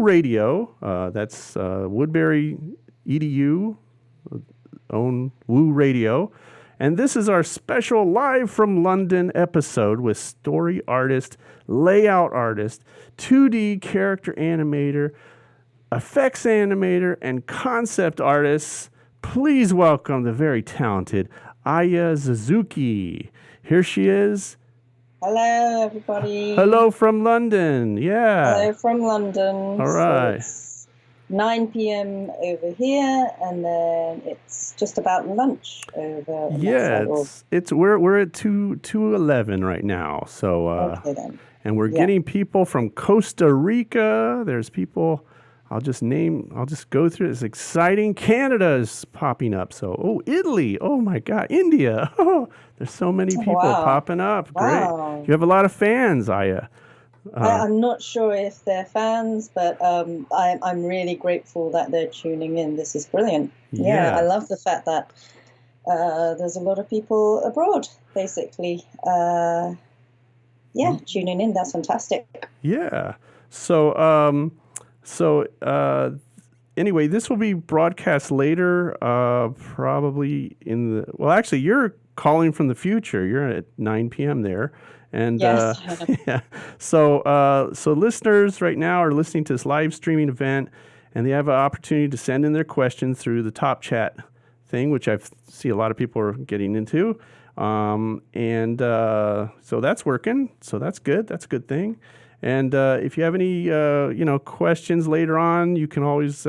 Radio. That's Woodbury EDU, own Woo Radio. And this is our special live from London episode with story artist, layout artist, 2D character animator, effects animator, and concept artists. Please welcome the very talented Aya Suzuki. Here she is. Hello, everybody. Hello from London. Yeah. Hello from London. All right. So it's 9 p.m. over here, and then it's just about lunch over on that side. We're at 2:11 right now. So okay then. And we're getting people from Costa Rica. There's people. I'll just go through. It's exciting. Canada is popping up. So, Italy. Oh my God, India. Oh, there's so many people popping up. Wow. Great. You have a lot of fans, Aya. I'm not sure if they're fans, but I'm really grateful that they're tuning in. This is brilliant. Yeah, I love the fact that there's a lot of people abroad, basically. Tuning in. That's fantastic. Yeah. Anyway, this will be broadcast later, probably actually, you're calling from the future. You're at 9 p.m. there. And yes. So listeners right now are listening to this live streaming event, and they have an opportunity to send in their questions through the top chat thing, which I see a lot of people are getting into. So that's working. So that's good. That's a good thing. And if you have any questions later on, you can always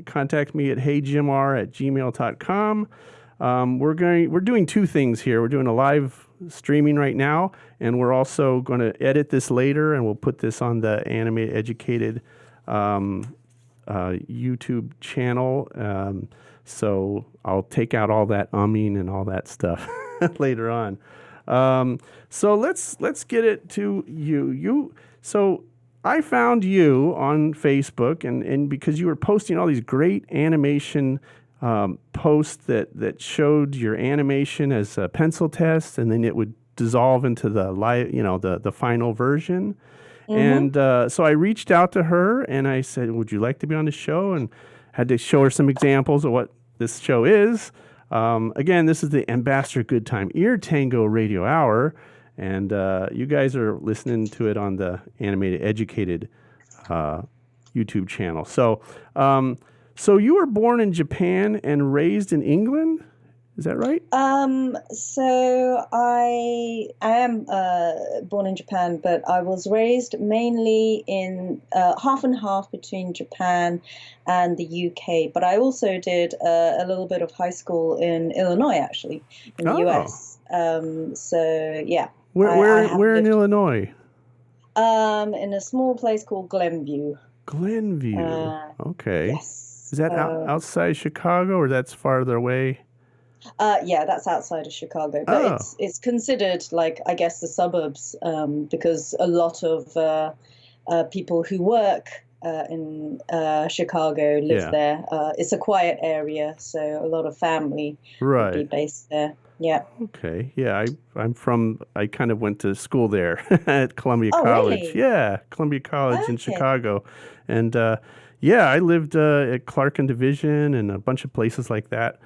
contact me at heyjimr@gmail.com. We're doing two things here. We're doing a live streaming right now, and we're also going to edit this later, and we'll put this on the Animateducated YouTube channel. So I'll take out all that umming and all that stuff later on. So let's get it to you. So I found you on Facebook, and because you were posting all these great animation posts that showed your animation as a pencil test, and then it would dissolve into the the final version. Mm-hmm. And so I reached out to her, and I said, "Would you like to be on the show?" And had to show her some examples of what this show is. Again, this is the Ambassador Good Time Ear Tango Radio Hour, and you guys are listening to it on the Animateducated YouTube channel. So you were born in Japan and raised in England? Is that right? So I am born in Japan, but I was raised mainly in half and half between Japan and the UK. But I also did a little bit of high school in Illinois, actually, in the US. Where in Illinois? In a small place called Glenview. Glenview. Okay. Yes. Is that outside Chicago, or that's farther away? That's outside of Chicago, but it's considered like, I guess, the suburbs, because a lot of people who work in Chicago live there. It's a quiet area, so a lot of family would be based there. Yeah. Okay. Yeah, I kind of went to school there at Columbia College. Really? Yeah, Columbia College in Chicago. And I lived at Clark and Division and a bunch of places like that.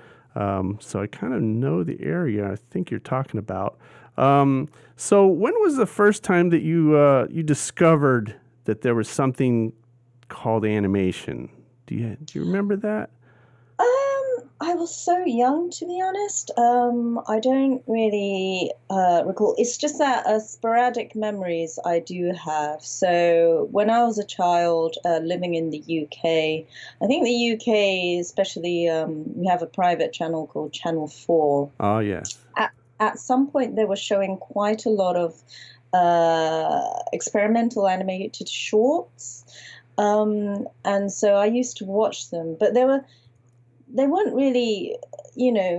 So I kind of know the area I think you're talking about. So when was the first time that you discovered that there was something called animation? Do you remember that? I was so young, to be honest. I don't really recall. It's just that sporadic memories I do have. So when I was a child living in the UK, I think the UK, especially, we have a private channel called Channel 4. Oh, yes. At some point, they were showing quite a lot of experimental animated shorts. And so I used to watch them, but they weren't really,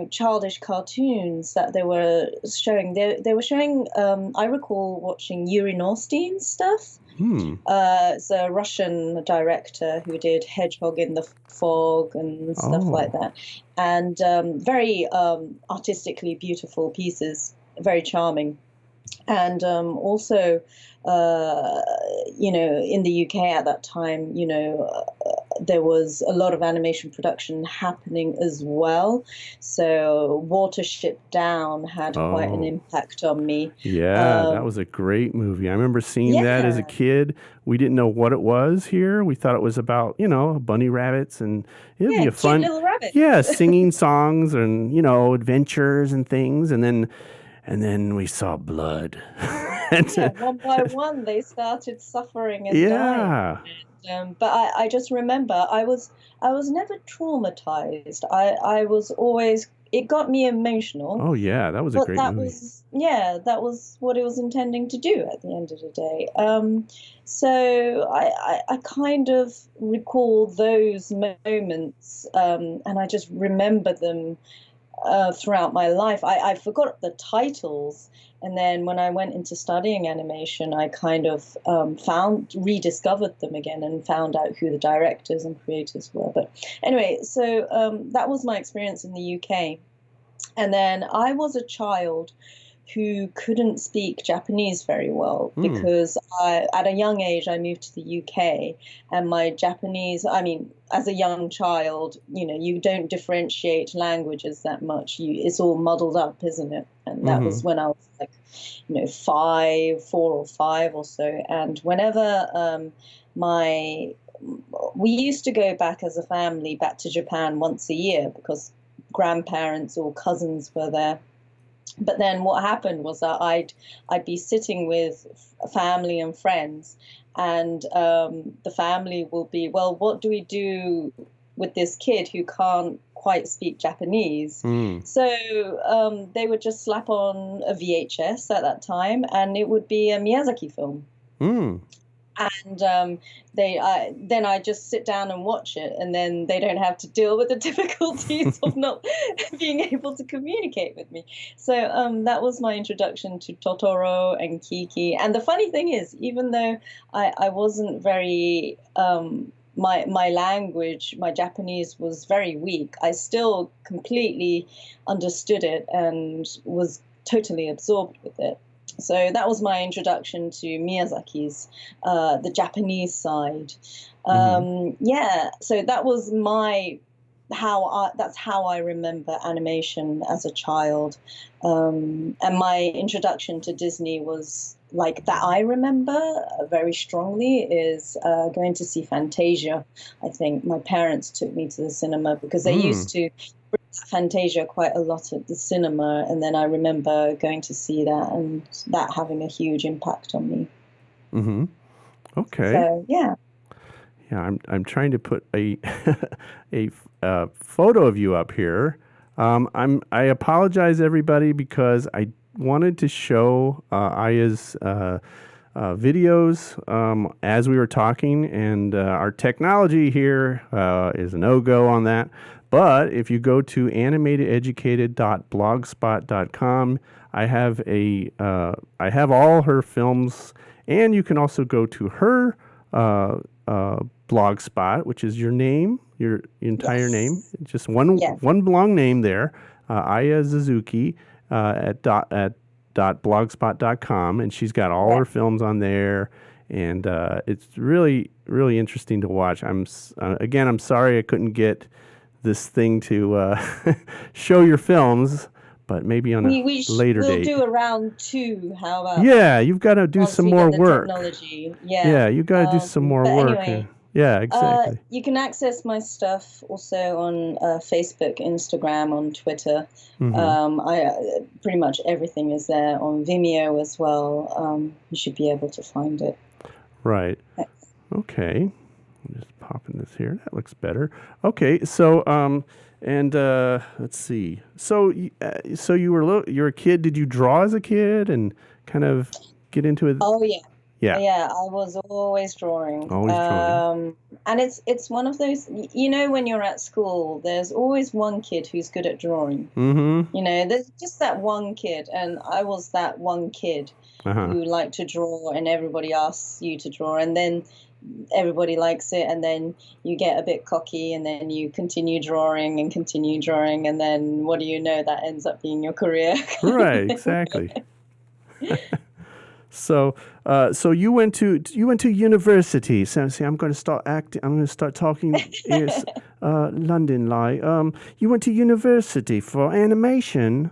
childish cartoons that they were showing. They were showing, I recall watching Yuri Norstein stuff. It's a Russian director who did Hedgehog in the Fog and stuff like that. And very artistically beautiful pieces, very charming. And also, uh, in the UK at that time, there was a lot of animation production happening as well. So Watership Down had quite an Oh, impact on me. yeah, that Um, was a great movie. I remember seeing that as a yeah, kid. We didn't know what it was here. We thought it was about, bunny rabbits and it'd be yeah, a cute fun, little yeah, rabbits. singing songs and, adventures and things. And then we saw blood. Yeah, And, one by one they started suffering and dying. yeah. But I just remember I was never traumatized. I was always, it got me emotional, Oh, yeah, that was a but great movie. that was what it was intending to do at the end of the day. So I kind of recall those moments, and I just remember them throughout my life. I forgot the titles, and then when I went into studying animation, I kind of rediscovered them again and found out who the directors and creators were. But anyway, so that was my experience in the UK. And then I was a child who couldn't speak Japanese very well Hmm. because at a young age, I moved to the UK, and my Japanese, I mean, as a young child, you don't differentiate languages that much. It's all muddled up, isn't it? And that Mm-hmm. was when I was like, 4 or 5 or so. And whenever my we used to go back as a family back to Japan once a year because grandparents or cousins were there. But then what happened was that I'd be sitting with family and friends, and the family will be, well, what do we do with this kid who can't quite speak Japanese? Mm. So they would just slap on a VHS at that time, and it would be a Miyazaki film. Mm. And then I just sit down and watch it, and then they don't have to deal with the difficulties of not being able to communicate with me. So that was my introduction to Totoro and Kiki. And the funny thing is, even though I wasn't very my language, my Japanese was very weak, I still completely understood it and was totally absorbed with it. So that was my introduction to Miyazaki's, the Japanese side. Mm-hmm. Yeah, so that was that's how I remember animation as a child. And my introduction to Disney was like that. I remember very strongly is going to see Fantasia. I think my parents took me to the cinema because they Mm. used to Fantasia quite a lot at the cinema, and then I remember going to see that and that having a huge impact on me. Mm-hmm. Okay. So yeah. Yeah, I'm trying to put a photo of you up here. I apologize everybody because I wanted to show Aya's videos as we were talking, and our technology here is a no-go on that. But if you go to animatededucated.blogspot.com, I have all her films, and you can also go to her blogspot, which is your name, your entire name, Yes. just one Yeah. one long name there, Aya Suzuki at blogspot.com, and she's got all Yeah. her films on there, and it's really really interesting to watch. Again, I'm sorry I couldn't get this thing to show your films, but maybe on a later We'll date. do a round two. How about that? Yeah, you've got to do Once some we more get the work. technology. Yeah. Yeah, you got to do some more But work. anyway, Yeah, exactly. you can access my stuff also on Facebook, Instagram, on Twitter. Hmm. I pretty much everything is there on Vimeo as well. You should be able to find it. Right. Okay. I'm just popping this here. That looks better. Okay. So, and let's see. So, so you're a kid. Did you draw as a kid and kind of get into it? Oh yeah. Yeah. Yeah, I was always drawing. Always drawing. And it's one of those, when you're at school, there's always one kid who's good at drawing. Mm-hmm. There's just that one kid, and I was that one kid Uh-huh. who liked to draw, and everybody asks you to draw, and then everybody likes it, and then you get a bit cocky, and then you continue drawing, and then what do you know, that ends up being your career. Right. Exactly. So you went to university. So see, I'm going to start acting. I'm going to start talking. Yes, London like. You went to university for animation.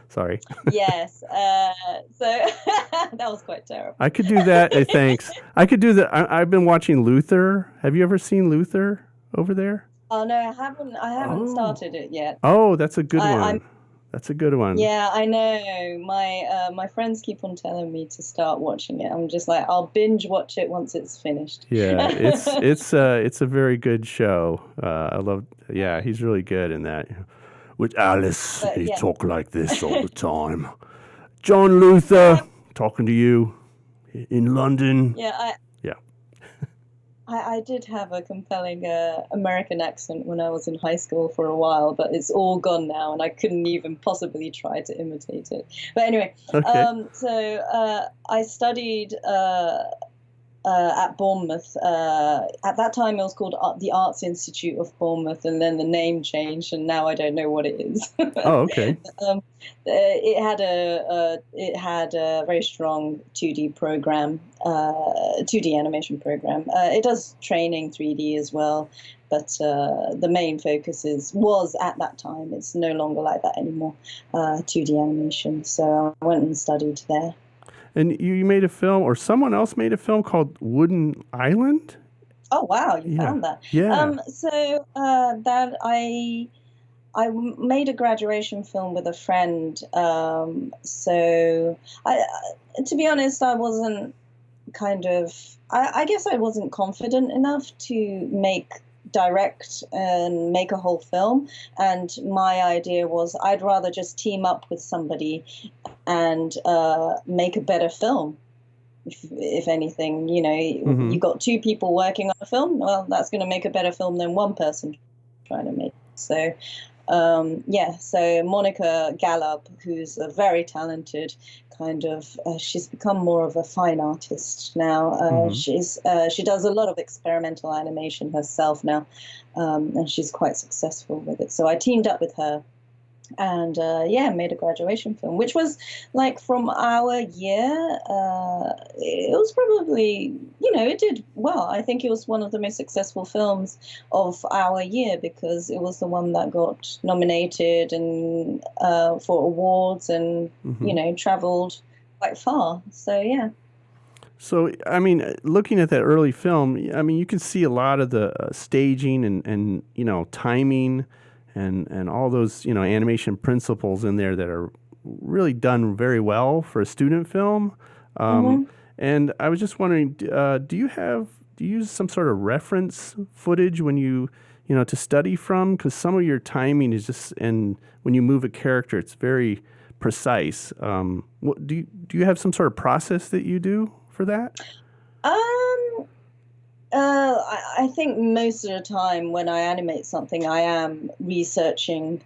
Sorry, Yes. So that was quite terrible. I could do that. Thanks. I could do that. I've been watching Luther. Have you ever seen Luther over there? Oh no, I haven't. I haven't Oh, started it yet. oh, that's a good I'm one. That's a good one. Yeah, I know. My friends keep on telling me to start watching it. I'm just like, I'll binge watch it once it's finished. Yeah, it's a very good show. I love. Yeah, he's really good in that. With Alice, But he yeah, talk like this all the time. John yeah, Luther talking to you in London. yeah. Yeah. I did have a compelling American accent when I was in high school for a while, but it's all gone now, and I couldn't even possibly try to imitate it. But anyway, Okay. I studied at Bournemouth. At that time, it was called the Arts Institute of Bournemouth, and then the name changed, and now I don't know what it is. Oh, okay. um, it had a very strong 2D program, 2D animation program. It does training 3D as well, but the main focus was at that time. It's no longer like that anymore. 2D animation. So I went and studied there. And you made a film, or someone else made a film called Wooden Island? Oh wow, you Yeah. found that. Yeah. That made a graduation film with a friend. To be honest, I wasn't I guess I wasn't confident enough to direct and make a whole film. And my idea was I'd rather just team up with somebody and make a better film. If anything, Mm-hmm. you got two people working on a film, well, that's going to make a better film than one person trying to make. So Monica Gallup, who's a very talented she's become more of a fine artist now. Mm-hmm. She does a lot of experimental animation herself now, and she's quite successful with it. So I teamed up with her and made a graduation film, which was like from our year. It was probably, it did well. I think it was one of the most successful films of our year because it was the one that got nominated and for awards and Mm-hmm. traveled quite far. So yeah. So, I mean, looking at that early film, I mean, you can see a lot of the staging and timing and all those, animation principles in there that are really done very well for a student film. Um, Hmm. and I was just wondering, do you use some sort of reference footage when to study from? Because some of your timing is just, and when you move a character, it's very precise. What do you have some sort of process that you do for that? Um, I think most of the time when I animate something, I am researching.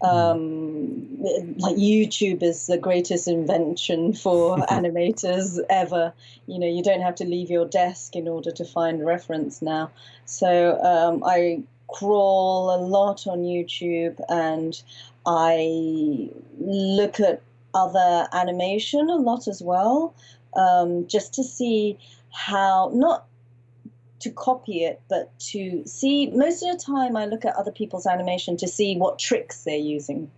Mm. Like YouTube is the greatest invention for animators ever. You don't have to leave your desk in order to find reference now. So I crawl a lot on YouTube and I look at other animation a lot as well, just to see how, not to copy it, but to see. Most of the time, I look at other people's animation to see what tricks they're using,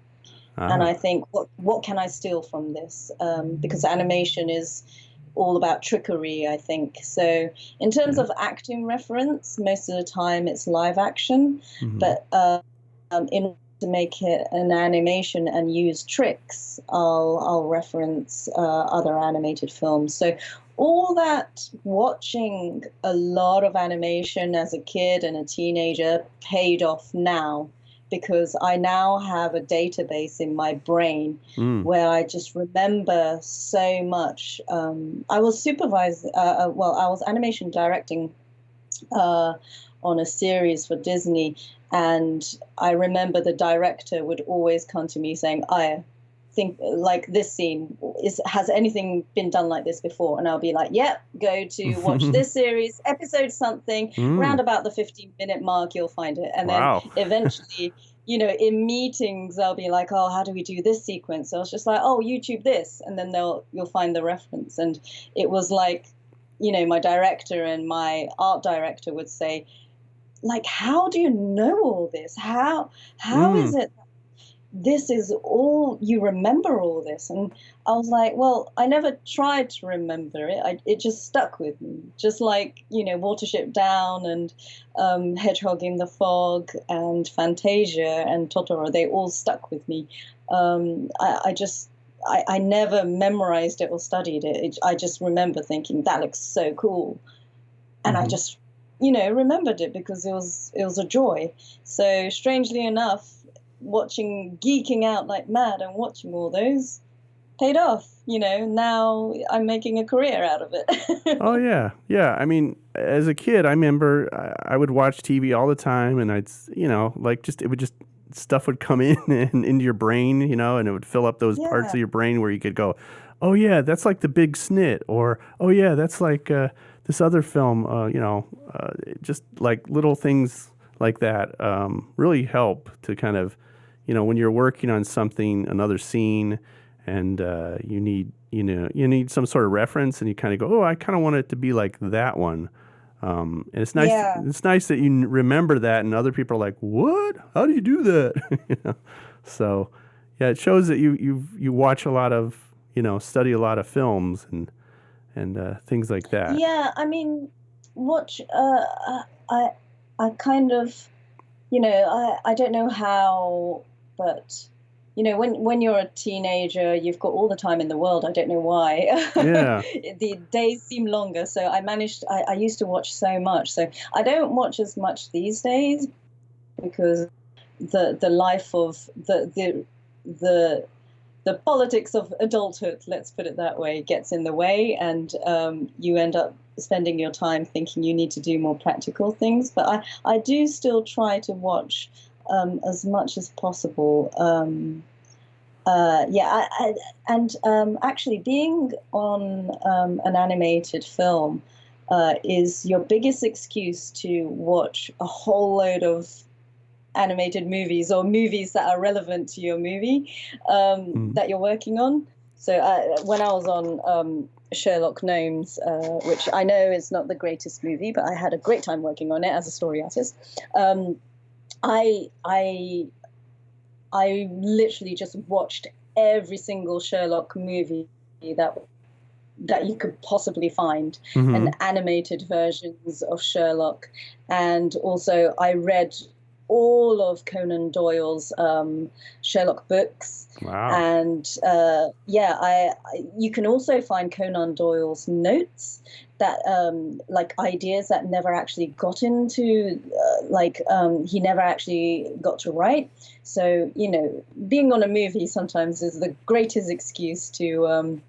and I Ah. think, what can I steal from this? Because animation is all about trickery, I think. So, in terms Yeah. of acting reference, most of the time it's live action, Hmm. but in order to make it an animation and use tricks, I'll reference other animated films. So all that watching a lot of animation as a kid and a teenager paid off now because I now have a database in my brain Mm. where I just remember so much. I was I was animation directing uh, on a series for Disney, and I remember the director would always come to me saying, "I think like this scene has anything been done like this before?" And I'll be like, "Yep, go to watch this series, episode something, Mm. round about the 15-minute mark, you'll find it." And then Wow. eventually. in meetings, they'll be like, "Oh, how do we do this sequence?" So I was just like, "Oh, YouTube this," and then you'll find the reference. And it was like, my director and my art director would say, like, "How do you know all this? How is Mm. it this is all you remember all this?" And I was like, well, I never tried to remember it. It just stuck with me, just like Watership Down and Hedgehog in the Fog and Fantasia and Totoro. They all stuck with me. I never memorized it or studied it. I just remember thinking that looks so cool, and I Hmm. just remembered it because it was a joy. So strangely enough, geeking out like mad and watching all those paid off. Now I'm making a career out of Oh it. yeah, yeah. I mean, as a kid, I remember I would watch TV all the time, and like just it would just stuff would come in and into your brain, and it would fill up those parts Yeah, of your brain where you could go, oh yeah, that's like the Big Snit, or oh yeah, that's like this other film. Just like little things like that really help to kind of, when you're working on something, another scene, and you need some sort of reference, and you kind of go, oh, I kind of want it to be like that one. And it's nice. yeah, It's nice that you remember that, and other people are like, "What? How do you do that?" So, yeah, it shows that you watch a lot of, study a lot of films and things like that. yeah. I mean, watch. I I kind of I don't know how, but when you're a teenager, you've got all the time in the world. I don't know why. Yeah. The days seem longer, so I used to watch so much. So I don't watch as much these days because the life of the the politics of adulthood, let's put it that way, gets in the way, and you end up spending your time thinking you need to do more practical things. But I do still try to watch as much as possible. Yeah, and actually, being on an animated film is your biggest excuse to watch a whole load of animated movies or movies that are relevant to your movie Mm. that you're working on. So when I was on Sherlock Gnomes, which I know is not the greatest movie, but I had a great time working on it as a story artist. I I I literally just watched every single Sherlock movie that you could possibly find, Mm-hmm. and animated versions of Sherlock. And also, I read all of Conan Doyle's Sherlock books. Wow. And yeah, you can also find Conan Doyle's notes that like ideas that never actually got into he never actually got to write. So being on a movie sometimes is the greatest excuse to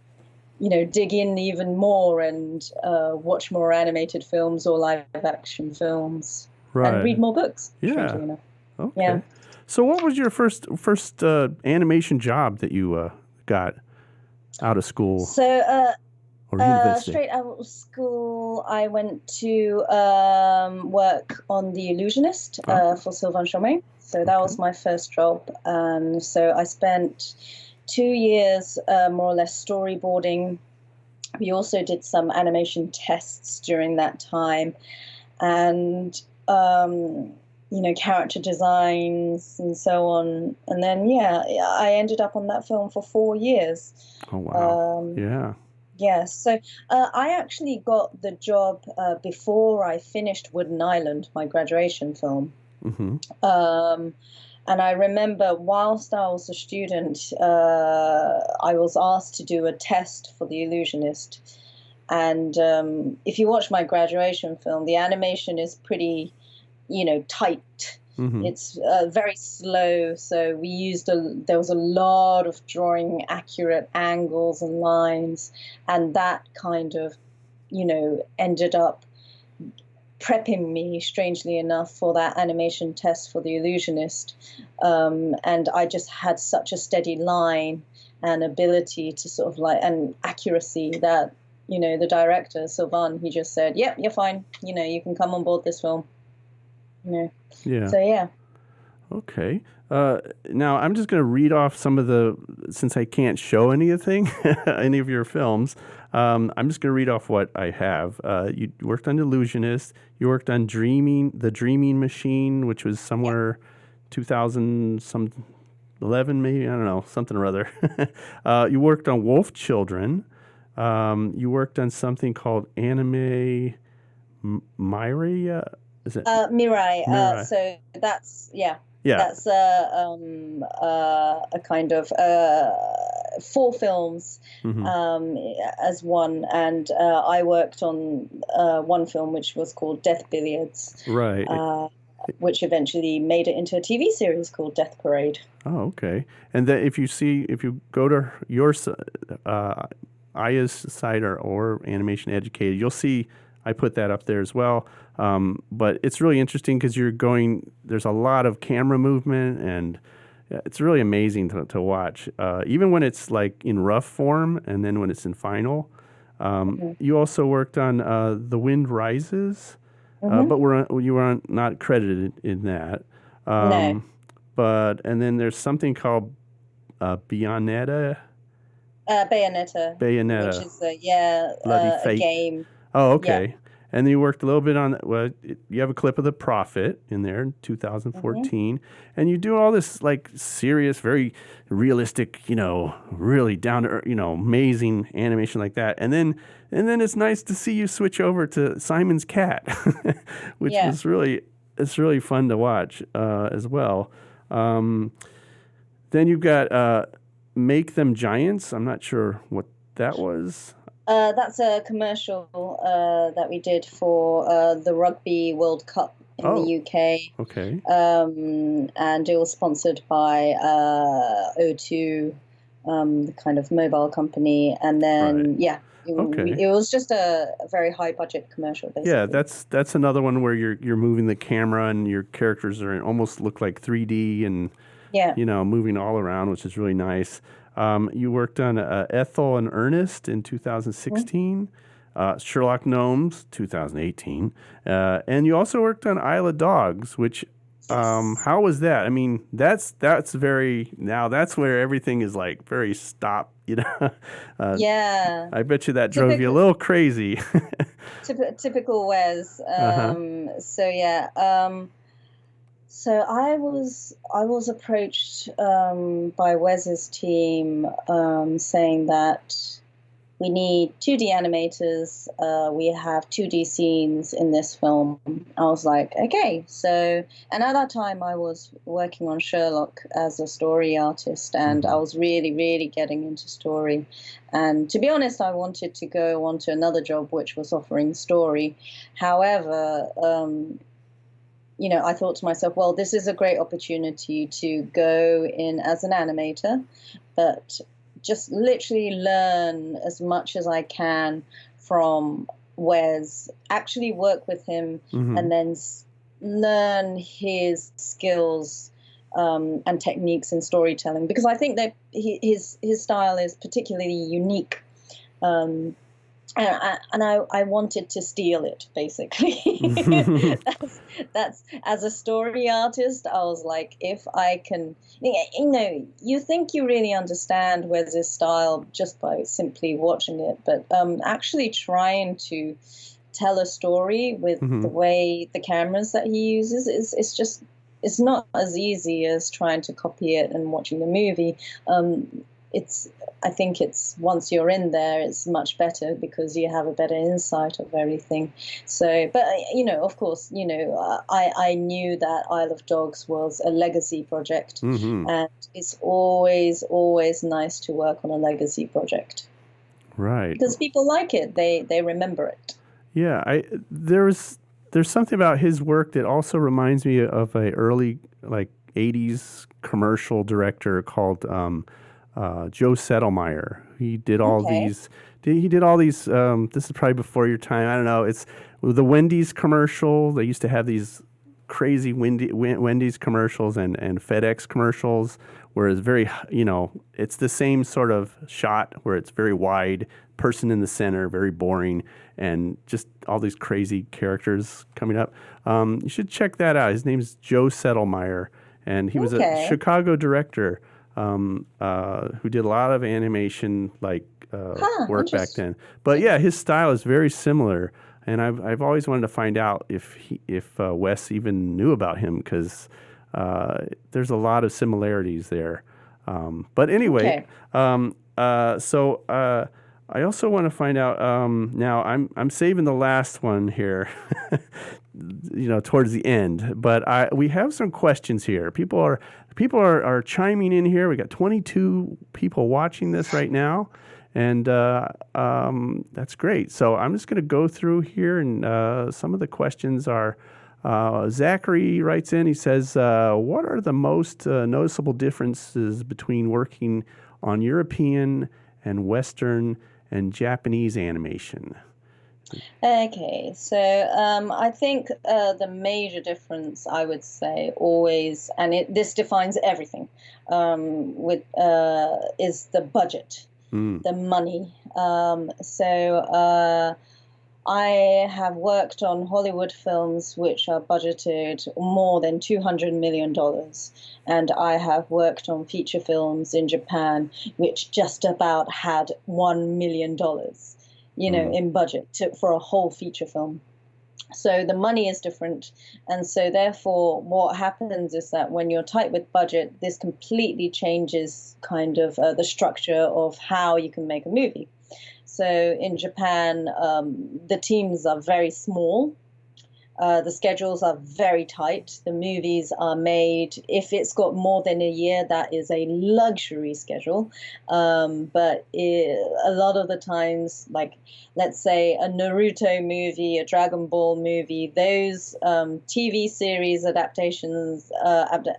dig in even more and watch more animated films or live action films and Right. read more books, Yeah. strangely enough. Yeah. Okay. So, what was your first animation job that you got out of school So or university? straight out of school, I went to work on The Illusionist Oh, for Sylvain Chomet. So that okay. was my first job. And so I spent 2 years more or less storyboarding. We also did some animation tests during that time, and character designs and so on. And then yeah, I ended up on that film for 4 years. Oh, wow. Um, Yeah. Yes. So I actually got the job before I finished Wooden Island, my graduation film. Mm-hmm. Um, and I remember whilst I was a student, I was asked to do a test for The Illusionist. And if you watch my graduation film, the animation is pretty, tight. Mm-hmm. It's very slow, so there was a lot of drawing accurate angles and lines, and that kind of, ended up prepping me, strangely enough, for that animation test for The Illusionist. And I just had such a steady line and ability to sort of and accuracy that, the director, Sylvain, he just said, yep, you're fine. You can come on board this film. You know. Yeah. So, yeah. Okay. Now I'm just going to read off some of the, since I can't show anything, any of your films. I'm just going to read off what I have. You worked on Illusionist. You worked on The Dreaming Machine, which was Yeah. somewhere 2000 some 11 maybe, I don't know, something or other. You worked on Wolf Children. You worked on something called Myria. Is it Mirai. Mirai? So that's yeah, Yeah. that's a kind of four films Hmm. as one, and I worked on one film which was called Death Billiards, Right. uh, which eventually made it into a TV series called Death Parade. Oh, okay. And then if you go to uh, Aya's site or Animation Educated, you'll see I put that up there as well. But it's really interesting because there's a lot of camera movement and it's really amazing to watch. Even when it's like in rough form and then when it's in final. Mhm. You also worked on The Wind Rises, Mhm. but you were not credited in that. No, Um, and then there's something called Bayonetta, Bayonetta, which Bayonetta, is yeah, Bloody a Fate. game. Oh, Yeah. okay. And then you worked a little bit on, well, you have a clip of The Prophet in there in Hmm. 2014. And you do all this like serious, very realistic, really down to earth, amazing animation like that. And then it's nice to see you switch over to Simon's Cat, which Yeah. was it's really fun to watch as well. Um, then you've got Make Them Giants. I'm not sure what that was. That's a commercial that we did for the Rugby World Cup in the Oh, UK. okay. And it was sponsored by O2, the kind of mobile company. And Right. then, yeah, Okay. it was just a very high budget commercial, Yeah, basically. that's another one where you're moving the camera and your characters are almost look like 3D and Yeah. moving all around, which is really nice. You worked on Ethel and Ernest in Mhm. 2016, Sherlock Gnomes 2018, and you also worked on Isle of Dogs, which Yes. how was that? I mean, that's very now that's where everything is like very stop. uh, Yeah. I bet you that drove you a Typical. little crazy. Typical Wes. Uh huh. So yeah. So I was approached by Wes's team saying that we need 2D animators. We have 2D scenes in this film. I was like, okay. So, and at that time, I was working on Sherlock as a story artist, and I Hmm. was really, really getting into story. And to be honest, I wanted to go on to another job, which was offering story. However, I thought to myself, well, this is a great opportunity to go in as an animator, but just literally learn as much as I can from Wes, actually work with him, Hmm. and then learn his skills and techniques in storytelling, because I think that his style is particularly unique. Um, and I wanted to steal it, basically. That's as a story artist, I was like, if I can, you think you really understand Wes's style just by simply watching it, but actually trying to tell a story with Hmm. the way the cameras that he uses is it's not as easy as trying to copy it and watching the movie. It's I think it's once you're in there, it's much better because you have a better insight of everything. So, but of course, I knew that Isle of Dogs was a legacy project, Hmm. and it's always nice to work on a legacy project Right. because people like it. They remember it. Yeah, there's something about his work that also reminds me of a early like '80s commercial director called Joe Settlemeyer. He did all Okay. these. He did all these. This is probably before your time. I don't know. It's the Wendy's commercial. They used to have these crazy Wendy's commercials and FedEx commercials where it's very, it's the same sort of shot where it's very wide, person in the center, very boring, and just all these crazy characters coming up. You should check that out. His name's Joe Settlemeyer, and he was a Okay. Chicago director who did a lot of animation Huh, work back interesting. then. But yeah, his style is very similar, and I've always wanted to find out if Wes even knew about him because there's a lot of similarities there. But anyway, Okay. I also want to find out. Now I'm saving the last one here, towards the end. But we have some questions here. People are chiming in here. We got 22 people watching this right now, and that's great. So I'm just going to go through here, and some of the questions are. Zachary writes in. He says, "What are the most noticeable differences between working on European and Western and Japanese animation?" Okay, so I think the major difference I would say always, and this defines everything, with is the budget, Mm, the money. I have worked on Hollywood films which are budgeted more than $200 million, and I have worked on feature films in Japan which just about had $1 million, mm, in budget for a whole feature film. So the money is different, and so therefore what happens is that when you're tight with budget, this completely changes kind of the structure of how you can make a movie. So in Japan, the teams are very small. The schedules are very tight. The movies are made. If it's got more than a year, that is a luxury schedule. A lot of the times, like let's say a Naruto movie, a Dragon Ball movie, those TV series adaptations,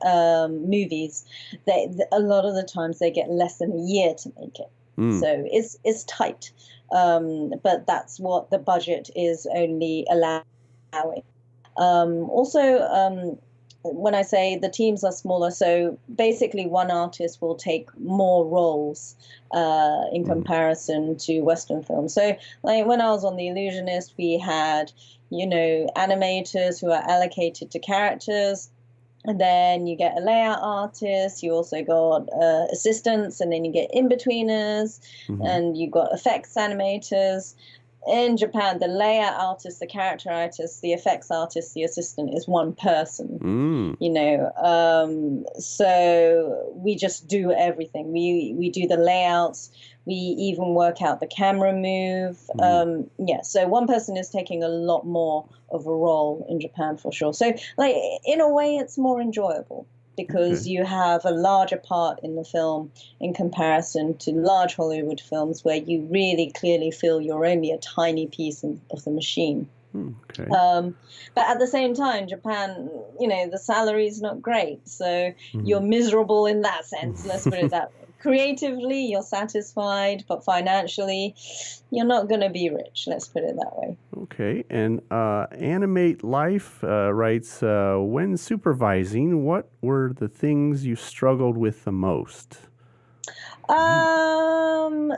movies, a lot of the times they get less than a year to make it. mm. So it's tight, but that's what the budget is only allowing. Also, when I say the teams are smaller, so basically one artist will take more roles in Mm, comparison to Western films. So, like when I was on The Illusionist, we had, animators who are allocated to characters. And then you get a layout artist, you also got assistants, and then you get in-betweeners, mhm, and you got effects animators. In Japan, the layout artist, the character artist, the effects artist, the assistant is one person. mm, So we just do everything. We do the layouts. We even work out the camera move. mm. Yeah, so one person is taking a lot more of a role in Japan for sure. So, like in a way, it's more enjoyable because Okay. you have a larger part in the film in comparison to large Hollywood films where you really clearly feel you're only a tiny piece of the machine. Okay. Um, but at the same time, Japan, the salary is not great. So you're Mm. miserable in that sense. Let's put it that way. Creatively, you're satisfied, but financially, you're not going to be rich. Let's put it that way. Okay. And Animate Life writes, when supervising, what were the things you struggled with the most?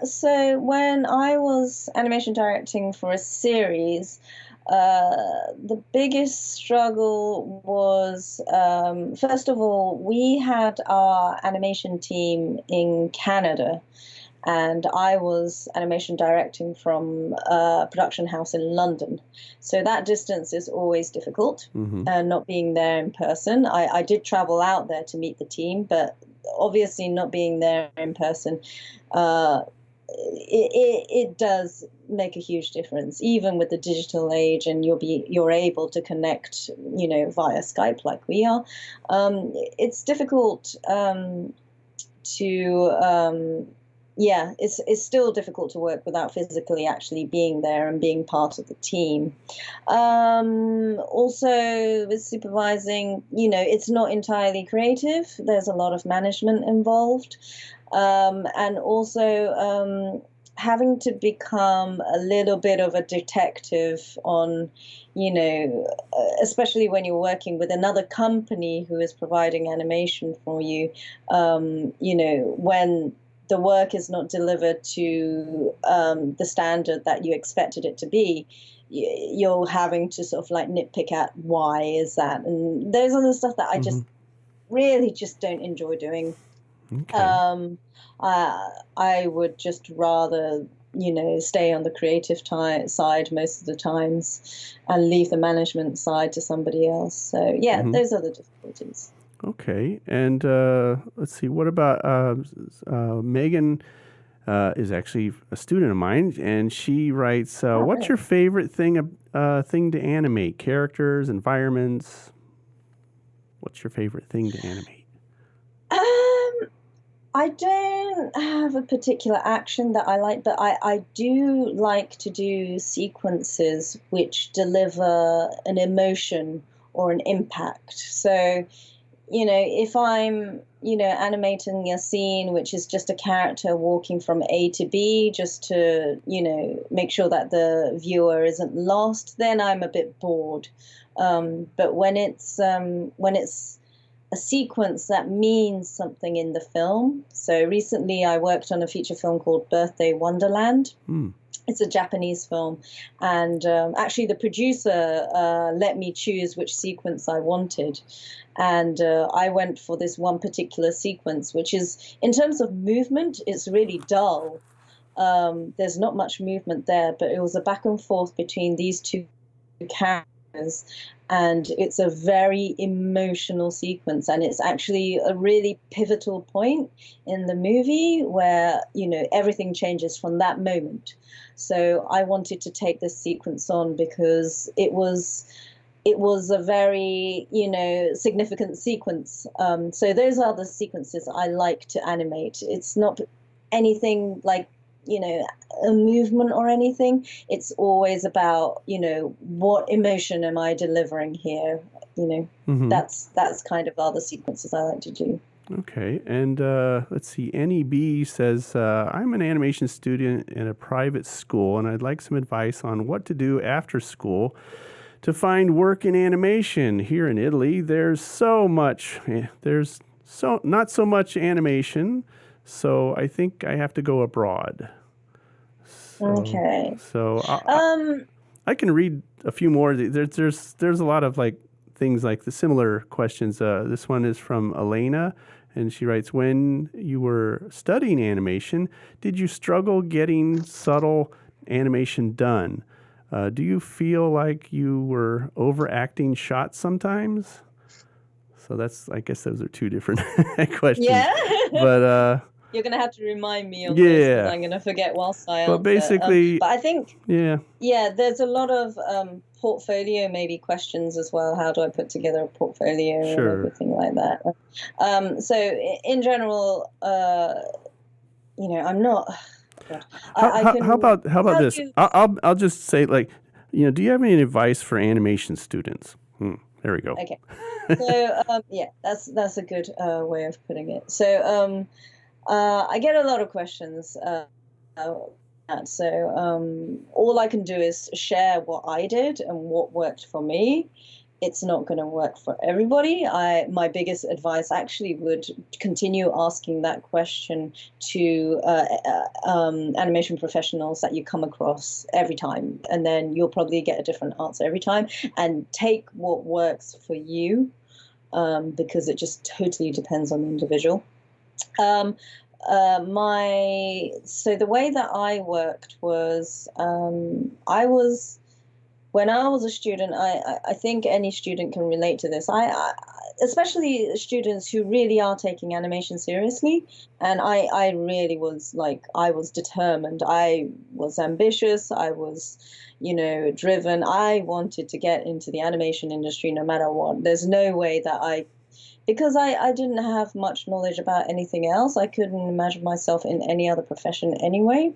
So when I was animation directing for a series, the biggest struggle was, first of all, we had our animation team in Canada, and I was animation directing from a production house in London. So that distance is always difficult, Mm-hmm. not being there in person. I did travel out there to meet the team, but obviously not being there in person, uh, it does make a huge difference, even with the digital age, and you're able to connect, via Skype like we are. It's difficult to yeah, it's still difficult to work without physically actually being there and being part of the team. Also, with supervising, it's not entirely creative. There's a lot of management involved, and also having to become a little bit of a detective on, especially when you're working with another company who is providing animation for you, when the work is not delivered to the standard that you expected it to be, you're having to sort of like nitpick at why is that, and those are the stuff that I Mm-hmm. just really just don't enjoy doing. Okay. Um, I would just rather, stay on the creative side most of the times and leave the management side to somebody else. So, yeah, Hmm. those are the difficulties. Okay. And let's see. What about Megan? Is actually a student of mine, and she writes, Oh, "What's really? your favorite thing to animate? Characters, environments. What's your favorite thing to animate?" Um, I don't have a particular action that I like, but I do like to do sequences which deliver an emotion or an impact. So, if I'm, animating a scene which is just a character walking from A to B just to, make sure that the viewer isn't lost, then I'm a bit bored. But when it's a sequence that means something in the film. So recently I worked on a feature film called Birthday Wonderland. Hmm. It's a Japanese film, and actually the producer let me choose which sequence I wanted, and I went for this one particular sequence, which is, in terms of movement, it's really dull. There's not much movement there, but it was a back and forth between these two characters, and it's a very emotional sequence, and it's actually a really pivotal point in the movie where everything changes from that moment. So I wanted to take this sequence on because it was a very significant sequence. So those are the sequences I like to animate. It's not anything like a movement or anything. It's always about what emotion am I delivering here. You know Mm-hmm. that's kind of other sequences I like to do. Okay. And let's see. Annie B says, "I'm an animation student in a private school, and I'd like some advice on what to do after school to find work in animation. Here in Italy, there's so not so much animation, so I think I have to go abroad." So, Okay. so um I can read a few more. There's a lot of like things like the similar questions. This one is from Elena, and she writes, "When you were studying animation, did you struggle getting subtle animation done? Do you feel like you were overacting shots sometimes?" So I guess those are two different questions. yeah. But You're gonna have to remind me on those because yeah, I'm gonna forget whilst I but answer. basically, But I think, yeah, yeah, there's a lot of portfolio maybe questions as well. How do I put together a portfolio and sure. everything like that? So in general, I'm not. God, I can How about tell this? you. I'll just say, like, do you have any advice for animation students? There we go. Okay, so yeah, that's a good way of putting it. So I get a lot of questions. Uh, so all I can do is share what I did and what worked for me. It's not going to work for everybody. My biggest advice actually would continue asking that question to animation professionals that you come across every time, and then you'll probably get a different answer every time. And take what works for you, because it just totally depends on the individual. Um, my So the way that I worked was, I was when I was a student. I think any student can relate to this. Especially students who really are taking animation seriously, and I really was like, I was determined. I was ambitious. I was, driven. I wanted to get into the animation industry no matter what. There's no way that because I didn't have much knowledge about anything else. I couldn't imagine myself in any other profession anyway.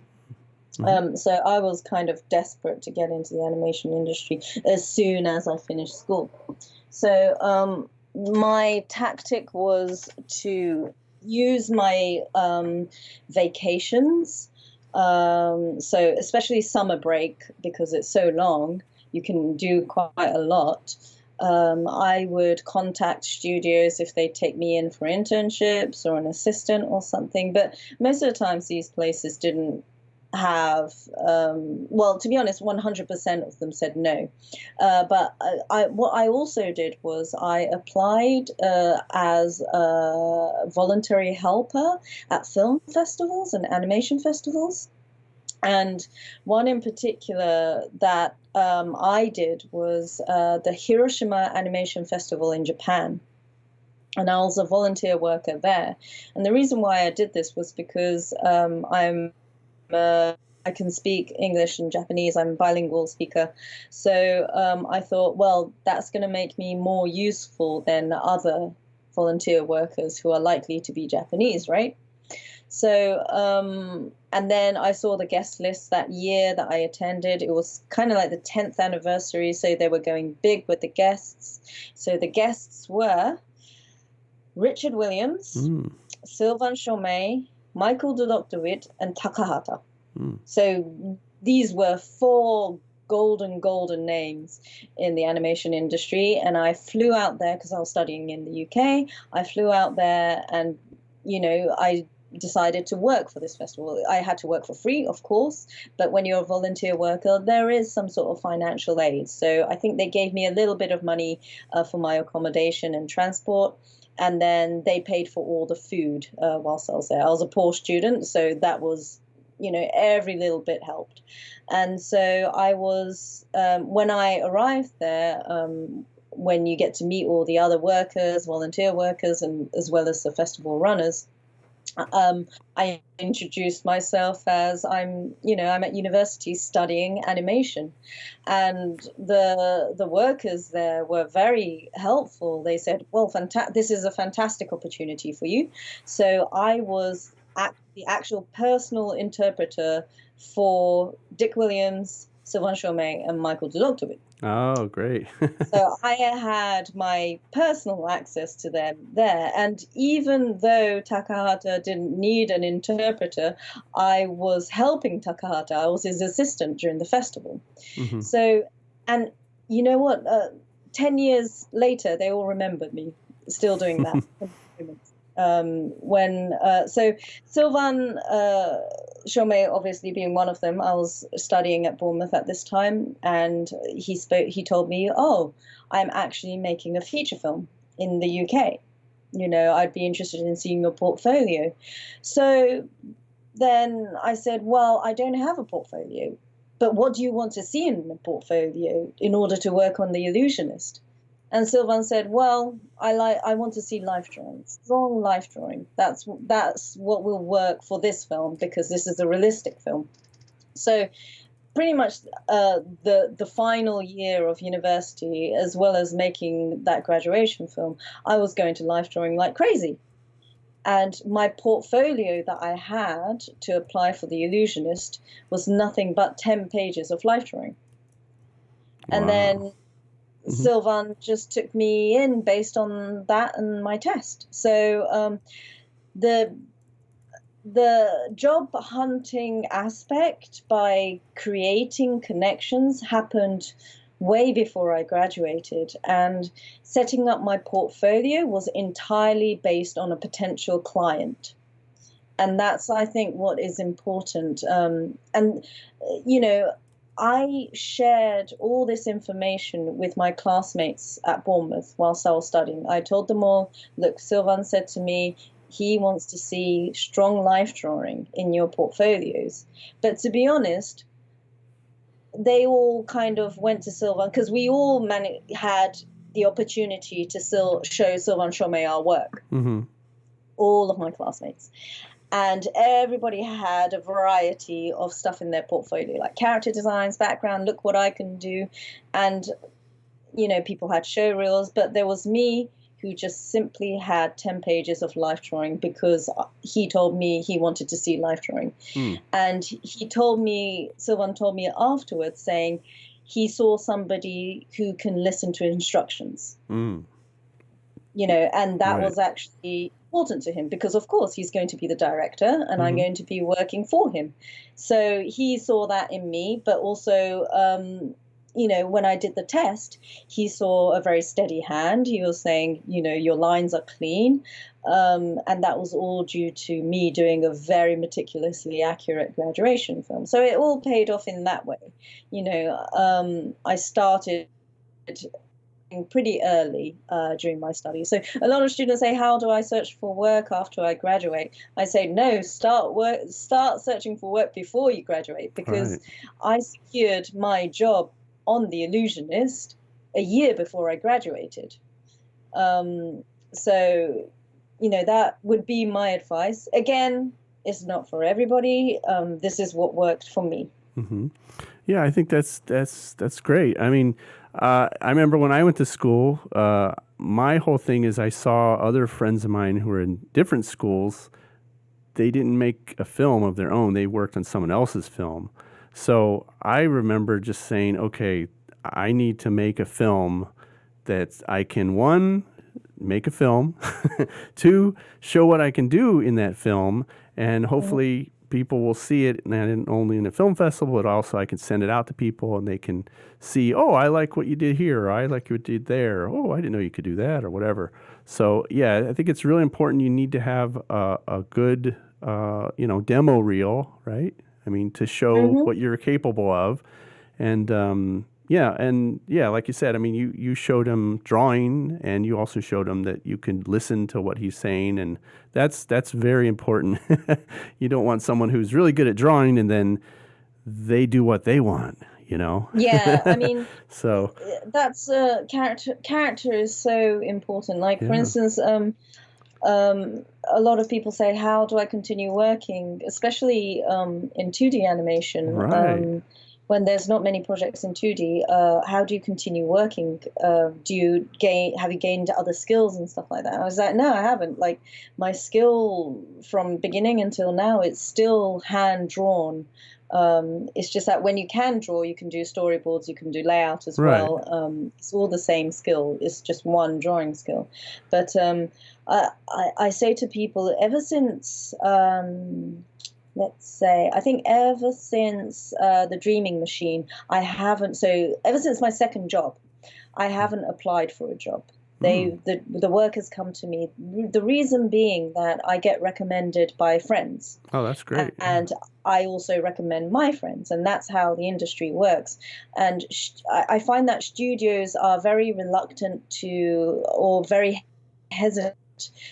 Hmm. So I was kind of desperate to get into the animation industry as soon as I finished school. So my tactic was to use my vacations. So especially summer break, because it's so long, you can do quite a lot. I would contact studios if they take me in for internships or an assistant or something. But most of the times, these places didn't have, well, to be honest, 100% of them said no. But what I also did was I applied as a voluntary helper at film festivals and animation festivals. And one in particular that I did was the Hiroshima Animation Festival in Japan. And I was a volunteer worker there. And the reason why I did this was because I can speak English and Japanese. I'm a bilingual speaker. So I thought, well, that's going to make me more useful than other volunteer workers who are likely to be Japanese, right? So, and then I saw the guest list that year that I attended. It was kind of like the 10th anniversary, so they were going big with the guests. So the guests were Richard Williams, Sylvain Chomet, Michael Dudok-de-Witt, and Takahata. So these were four golden names in the animation industry. And I flew out there because I was studying in the UK. I flew out there and, I decided to work for this festival. I had to work for free, of course, but when you're a volunteer worker, there is some sort of financial aid. So I think they gave me a little bit of money for my accommodation and transport. And then they paid for all the food whilst I was there. I was a poor student, so that was, every little bit helped. And so I was, when I arrived there, when you get to meet all the other workers, volunteer workers, and as well as the festival runners, I introduced myself as I'm at university studying animation, and the workers there were very helpful. They said, "Well, this is a fantastic opportunity for you." So I was the actual personal interpreter for Dick Williams, Sylvain Chomet, and Michael Dudok-de-Witt. Oh, great. So I had my personal access to them there. And even though Takahata didn't need an interpreter, I was helping Takahata. I was his assistant during the festival. So, and you know what? 10 years later, they all remembered me still doing that. So Sylvain Chomet obviously being one of them, I was studying at Bournemouth at this time, and he told me, "Oh, I'm actually making a feature film in the UK. I'd be interested in seeing your portfolio." So then I said, "Well, I don't have a portfolio, but what do you want to see in the portfolio in order to work on The Illusionist?" And Sylvain said, "Well, I want to see life drawing, strong life drawing. That's what will work for this film because this is a realistic film." So pretty much the final year of university, as well as making that graduation film, I was going to life drawing like crazy. And my portfolio that I had to apply for The Illusionist was nothing but 10 pages of life drawing. And then Sylvain just took me in based on that and my test. So the job hunting aspect by creating connections happened way before I graduated, and setting up my portfolio was entirely based on a potential client. And that's, I think, what is important. I shared all this information with my classmates at Bournemouth whilst I was studying. I told them all, "Look, Sylvain said to me, he wants to see strong life drawing in your portfolios." But to be honest, they all kind of went to Sylvain because we all had the opportunity to show Sylvain Chomet our work. All of my classmates. And everybody had a variety of stuff in their portfolio, like character designs, background, look what I can do. And, people had show reels, but there was me who just simply had 10 pages of life drawing because he told me he wanted to see life drawing. And Sylvain told me afterwards saying he saw somebody who can listen to instructions. And that was actually important to him because, of course, he's going to be the director and I'm going to be working for him. So he saw that in me, but also when I did the test, he saw a very steady hand. He was saying, your lines are clean. And that was all due to me doing a very meticulously accurate graduation film. So it all paid off in that way. I started pretty early during my studies. So a lot of students say, "How do I search for work after I graduate?" I say, "No, start searching for work before you graduate, because Right. I secured my job on The Illusionist a year before I graduated." Um, so, that would be my advice. Again, it's not for everybody. This is what worked for me. Hmm. Yeah, I think that's great. I mean, I remember when I went to school, my whole thing is I saw other friends of mine who were in different schools. They didn't make a film of their own. They worked on someone else's film. So I remember just saying, okay, I need to make a film that I can, one, make a film, two, show what I can do in that film, and Mhm. hopefully people will see it not only in a film festival, but also I can send it out to people and they can see, oh, I like what you did here, or I like what you did there, oh, I didn't know you could do that, or whatever. So yeah, I think it's really important. You need to have a good, demo reel, right? I mean, to show Mhm. what you're capable of, and like you said, I mean, you showed him drawing, and you also showed him that you can listen to what he's saying, and that's very important. You don't want someone who's really good at drawing, and then they do what they want, you know. Yeah, I mean, So that's character is so important. Like, for yeah, instance, a lot of people say, how do I continue working, especially in 2D animation, right, when there's not many projects in 2D. How do you continue working? Have you gained other skills and stuff like that? I was like, no, I haven't. Like, my skill from beginning until now, it's still hand drawn. It's just that when you can draw, you can do storyboards, you can do layout as right, well. It's all the same skill. It's just one drawing skill. But I say to people, ever since, let's say, I think ever since The Dreaming Machine, so ever since my second job, I haven't applied for a job. mm. The work has come to me. The reason being that I get recommended by friends, Oh, that's great. Yeah, and I also recommend my friends, and that's how the industry works. And I find that studios are very reluctant to, or very hesitant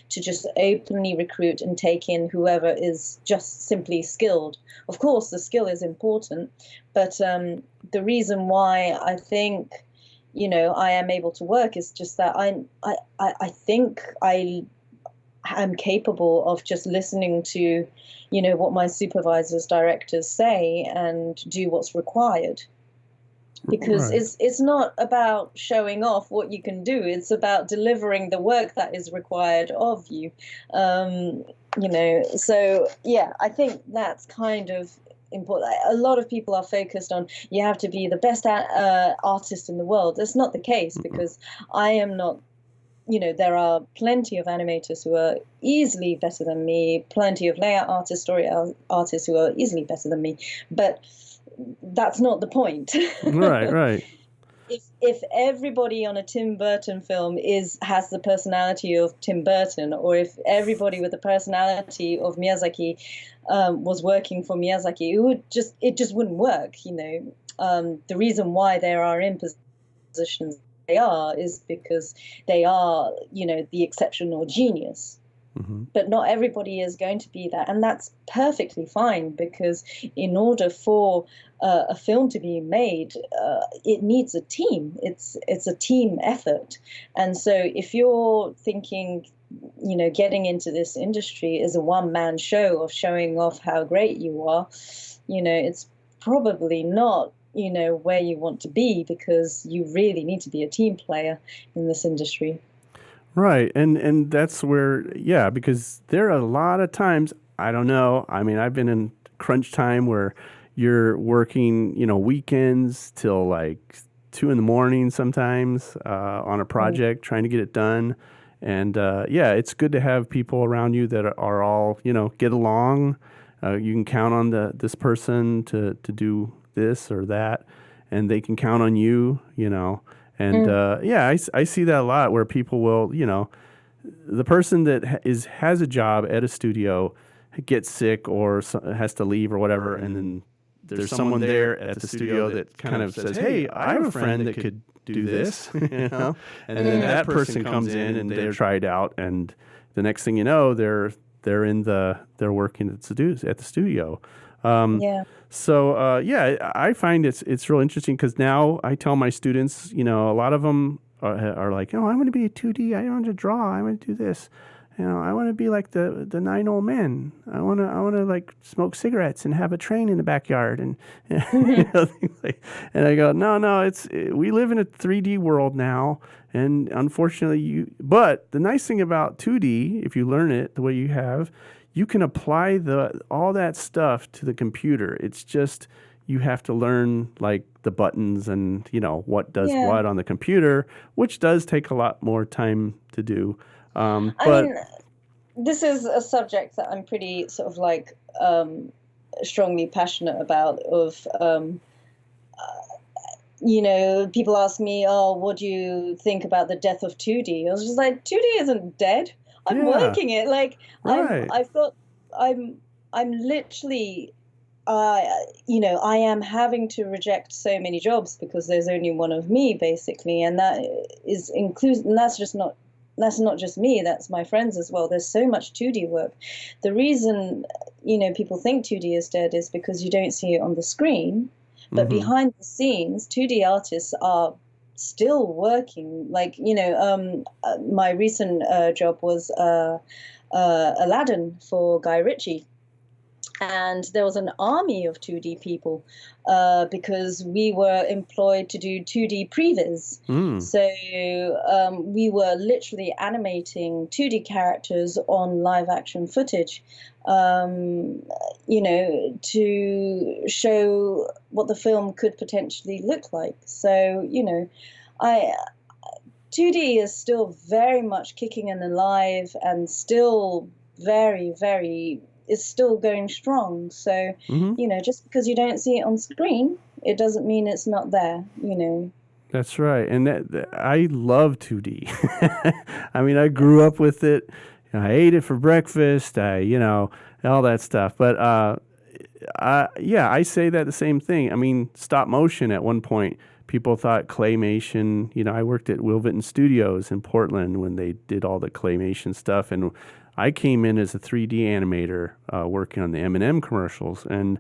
to just openly recruit and take in whoever is just simply skilled. Of course, the skill is important, but the reason why I think, I am able to work is just that I think I am capable of just listening to, what my supervisors, directors say, and do what's required. Because right. it's not about showing off what you can do. It's about delivering the work that is required of you. So yeah, I think that's kind of important. A lot of people are focused on, you have to be the best artist in the world. That's not the case, because I am not. There are plenty of animators who are easily better than me, plenty of layout artists, story artists who are easily better than me, but that's not the point. Right, right. If everybody on a Tim Burton film has the personality of Tim Burton, or if everybody with the personality of Miyazaki was working for Miyazaki, it just wouldn't work. The reason why there are in positions they are is because they are, the exceptional genius. Hmm. But not everybody is going to be that, and that's perfectly fine, because in order for a film to be made, it needs a team. It's a team effort. And so if you're thinking, getting into this industry is a one-man show of showing off how great you are, it's probably not, where you want to be, because you really need to be a team player in this industry. Right. And that's where, yeah, because there are a lot of times, I don't know. I mean, I've been in crunch time where you're working, weekends till like 2 in the morning sometimes on a Mm. project trying to get it done. And yeah, it's good to have people around you that are all, get along. You can count on this person to do this or that. and they can count on you, And Mm. yeah, I see that a lot where people will, the person that has a job at a studio gets sick or has to leave or whatever, and then there's someone there at the studio that kind of says, "Hey, I have a friend that could do this," and then that person comes in and they're tried out, and the next thing you know, they're working at the studio. Um, Yeah. so yeah, I find it's real interesting because now I tell my students, a lot of them are like, oh, I want to be a 2D. I want to draw. I want to do this. I want to be like the nine old men. I want to like smoke cigarettes and have a train in the backyard and things like. And I go, no, we live in a 3D world now, and unfortunately But the nice thing about 2D, if you learn it the way you have, you can apply all that stuff to the computer. It's just you have to learn like the buttons and what does Yeah. what on the computer, which does take a lot more time to do. I But mean, this is a subject that I'm pretty sort of like strongly passionate about. People ask me, "Oh, what do you think about the death of 2D?" I was just like, "2D isn't dead. I'm yeah, working it. Like right. I'm literally, I am having to reject so many jobs because there's only one of me, basically, and that is inclusive. And that's not just me. That's my friends as well. There's so much 2D work. The reason people think 2D is dead is because you don't see it on the screen, but Mm-hmm. behind the scenes, 2D artists are still working. Like my recent job was Aladdin for Guy Ritchie, and there was an army of 2D people because we were employed to do 2D previs. Mm. So we were literally animating 2D characters on live action footage, to show what the film could potentially look like. So, I 2D is still very much kicking and alive and still very, very is still going strong. So, Mm-hmm. just because you don't see it on screen, it doesn't mean it's not there. That's right. And I love 2D. I mean, I grew up with it. I ate it for breakfast. All that stuff. But yeah, I say that the same thing. I mean, stop motion at one point. People thought claymation. I worked at Wilvitten Studios in Portland when they did all the claymation stuff, and I came in as a 3D animator working on the M&M commercials, and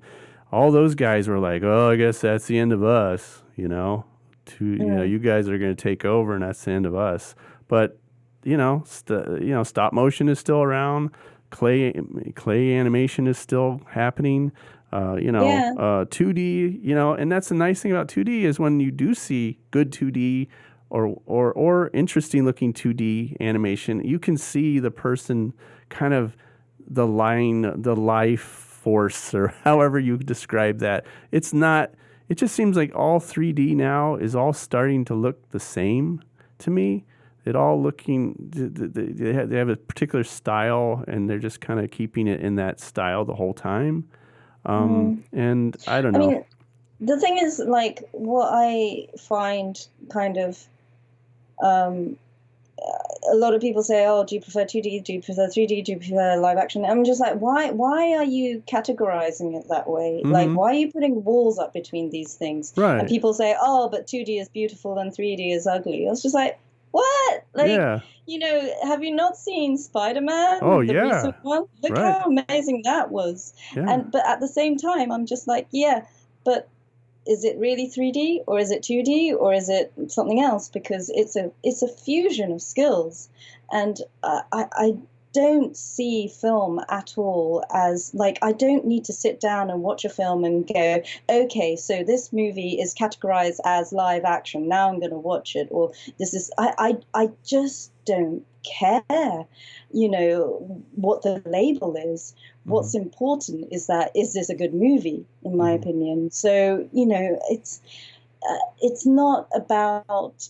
all those guys were like, "Oh, I guess that's the end of us," Mm. you guys are going to take over, and that's the end of us. But stop motion is still around. Clay animation is still happening. Yeah. 2D, and that's the nice thing about 2D is when you do see good 2D or interesting looking 2D animation, you can see the person kind of the life force, or however you describe that. It's not, it just seems like all 3D now is all starting to look the same to me. It all looking, they have a particular style, and they're just kind of keeping it in that style the whole time. Mm. And I don't I know. mean, the thing is, like, what I find kind of um, a lot of people say, "Oh, do you prefer 2D? Do you prefer 3D? Do you prefer live action?" I'm just like, why? Why are you categorizing it that way? Like, Mm-hmm. why are you putting walls up between these things? And Right. people say, "Oh, but 2D is beautiful and 3D is ugly." I was just like, what? Like, Yeah. have you not seen Oh, Spider-Man, the yeah. recent one? Look Right. how amazing that was. Yeah. And but at the same time, I'm just like, yeah, but is it really 3D or is it 2D or is it something else? Because it's a fusion of skills, and I don't see film at all as like I don't need to sit down and watch a film and go, okay, so this movie is categorized as live action. Now I'm going to watch it, or this is I just don't care, what the label is. Mm-hmm. What's important is this a good movie, in my Mm-hmm. opinion. So it's not about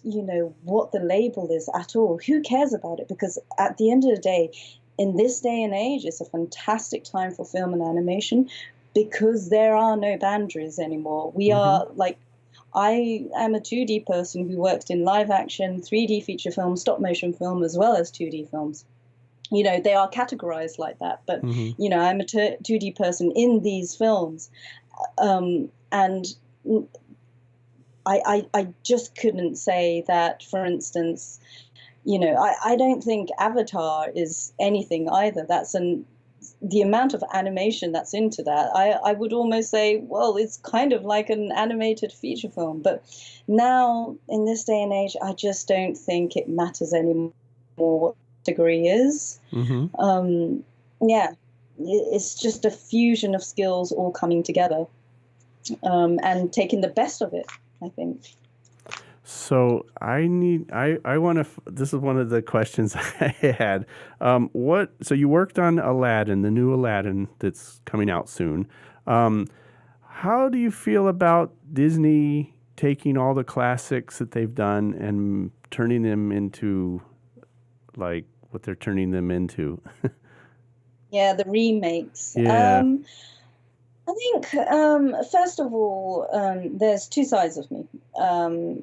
what the label is at all. Who cares about it? Because at the end of the day, in this day and age, it's a fantastic time for film and animation because there are no boundaries anymore. We Mm-hmm. are like I am a 2D person who worked in live action, 3D feature film, stop motion film, as well as 2D films. They are categorized like that, but Mm-hmm. I'm a 2D person in these films, and I just couldn't say that, for instance, I don't think Avatar is anything either. The amount of animation that's into that, I would almost say, well, it's kind of like an animated feature film. But now, in this day and age, I just don't think it matters anymore what degree is. Mm-hmm. Yeah, it's just a fusion of skills all coming together, and taking the best of it, I think. So I want to, this is one of the questions I had. So you worked on Aladdin, the new Aladdin that's coming out soon. How do you feel about Disney taking all the classics that they've done and turning them into like what they're turning them into? Yeah, the remakes. Yeah. I think, first of all, there's two sides of me.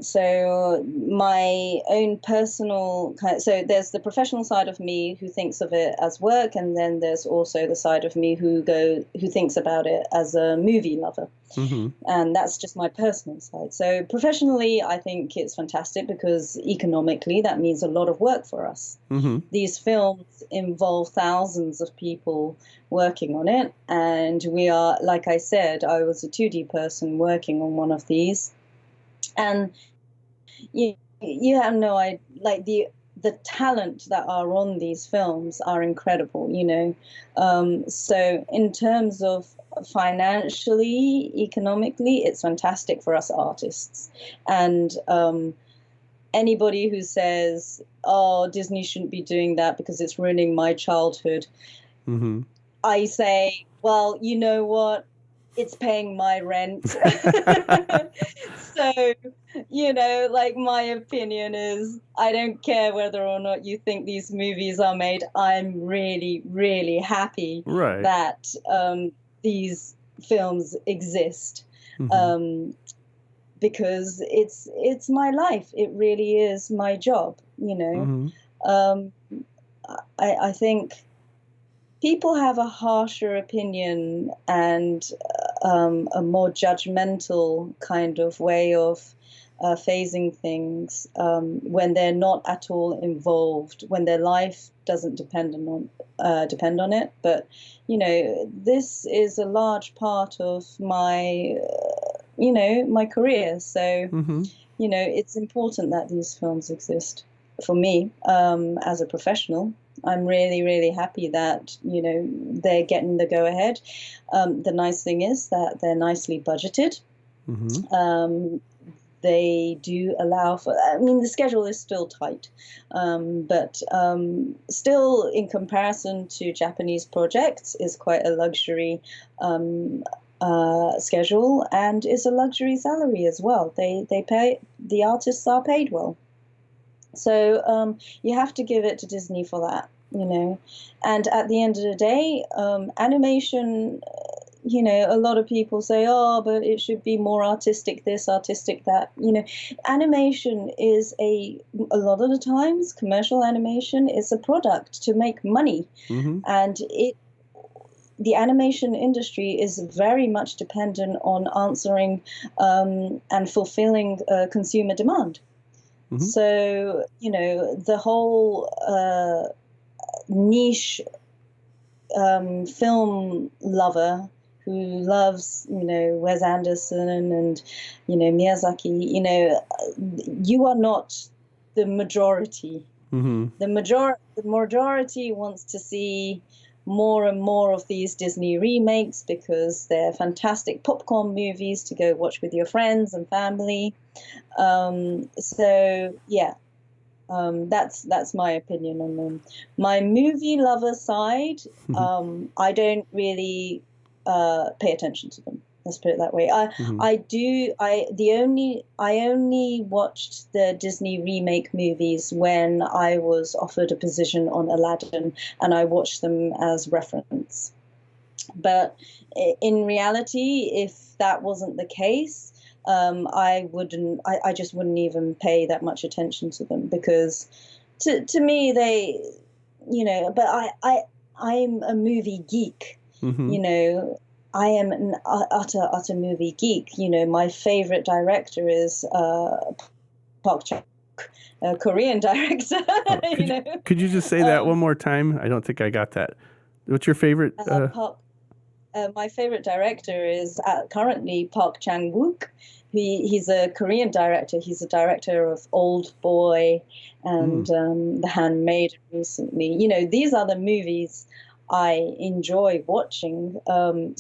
So my own personal so there's the professional side of me who thinks of it as work, and then there's also the side of me who thinks about it as a movie lover. Mm-hmm. And that's just my personal side. So professionally, I think it's fantastic because economically, that means a lot of work for us. Mm-hmm. These films involve thousands of people working on it, and we are, like I said, I was a 2D person working on one of these, and you have no idea, like the talent that are on these films are incredible, so in terms of financially, economically, it's fantastic for us artists. And anybody who says, oh, Disney shouldn't be doing that because it's ruining my childhood, Mm-hmm. I say, well, you know what? It's paying my rent. So, like, my opinion is, I don't care whether or not you think these movies are made. I'm really, really happy Right. that these films exist. Mm-hmm. Because it's my life. It really is my job. Mm-hmm. Um, I think people have a harsher opinion and a more judgmental kind of way of phasing things when they're not at all involved, when their life doesn't depend on it. But this is a large part of my my career. So Mm-hmm. it's important that these films exist. For me, as a professional, I'm really, really happy that they're getting the go ahead. The nice thing is that they're nicely budgeted. Mm-hmm. They do allow for, I mean, the schedule is still tight, but still, in comparison to Japanese projects, is quite a luxury schedule, and is a luxury salary as well. They pay, the artists are paid well. So you have to give it to Disney for that, And at the end of the day, animation, a lot of people say, oh, but it should be more artistic this, artistic that. Animation is a lot of the times, commercial animation is a product to make money. Mm-hmm. And the animation industry is very much dependent on answering and fulfilling consumer demand. Mm-hmm. So, the whole niche film lover who loves, Wes Anderson and, Miyazaki, you are not the majority. Mm-hmm. The majority wants to see more and more of these Disney remakes because they're fantastic popcorn movies to go watch with your friends and family. So yeah, that's my opinion on them. My movie lover side, I don't really pay attention to them. Let's put it that way. I only watched the Disney remake movies when I was offered a position on Aladdin, and I watched them as reference. But in reality, if that wasn't the case, I just wouldn't even pay that much attention to them because to me they, but I'm a movie geek, Mm-hmm. you know. I am an utter movie geek. My favorite director is Park Chan, a Korean director. Oh, you know, could you just say that one um, more time? I don't think I got that. What's your favorite? Park. My favorite director is currently Park Chan Wook. He's a Korean director. He's a director of Old Boy Mm, and The Handmaid recently. These are the movies I enjoy watching. I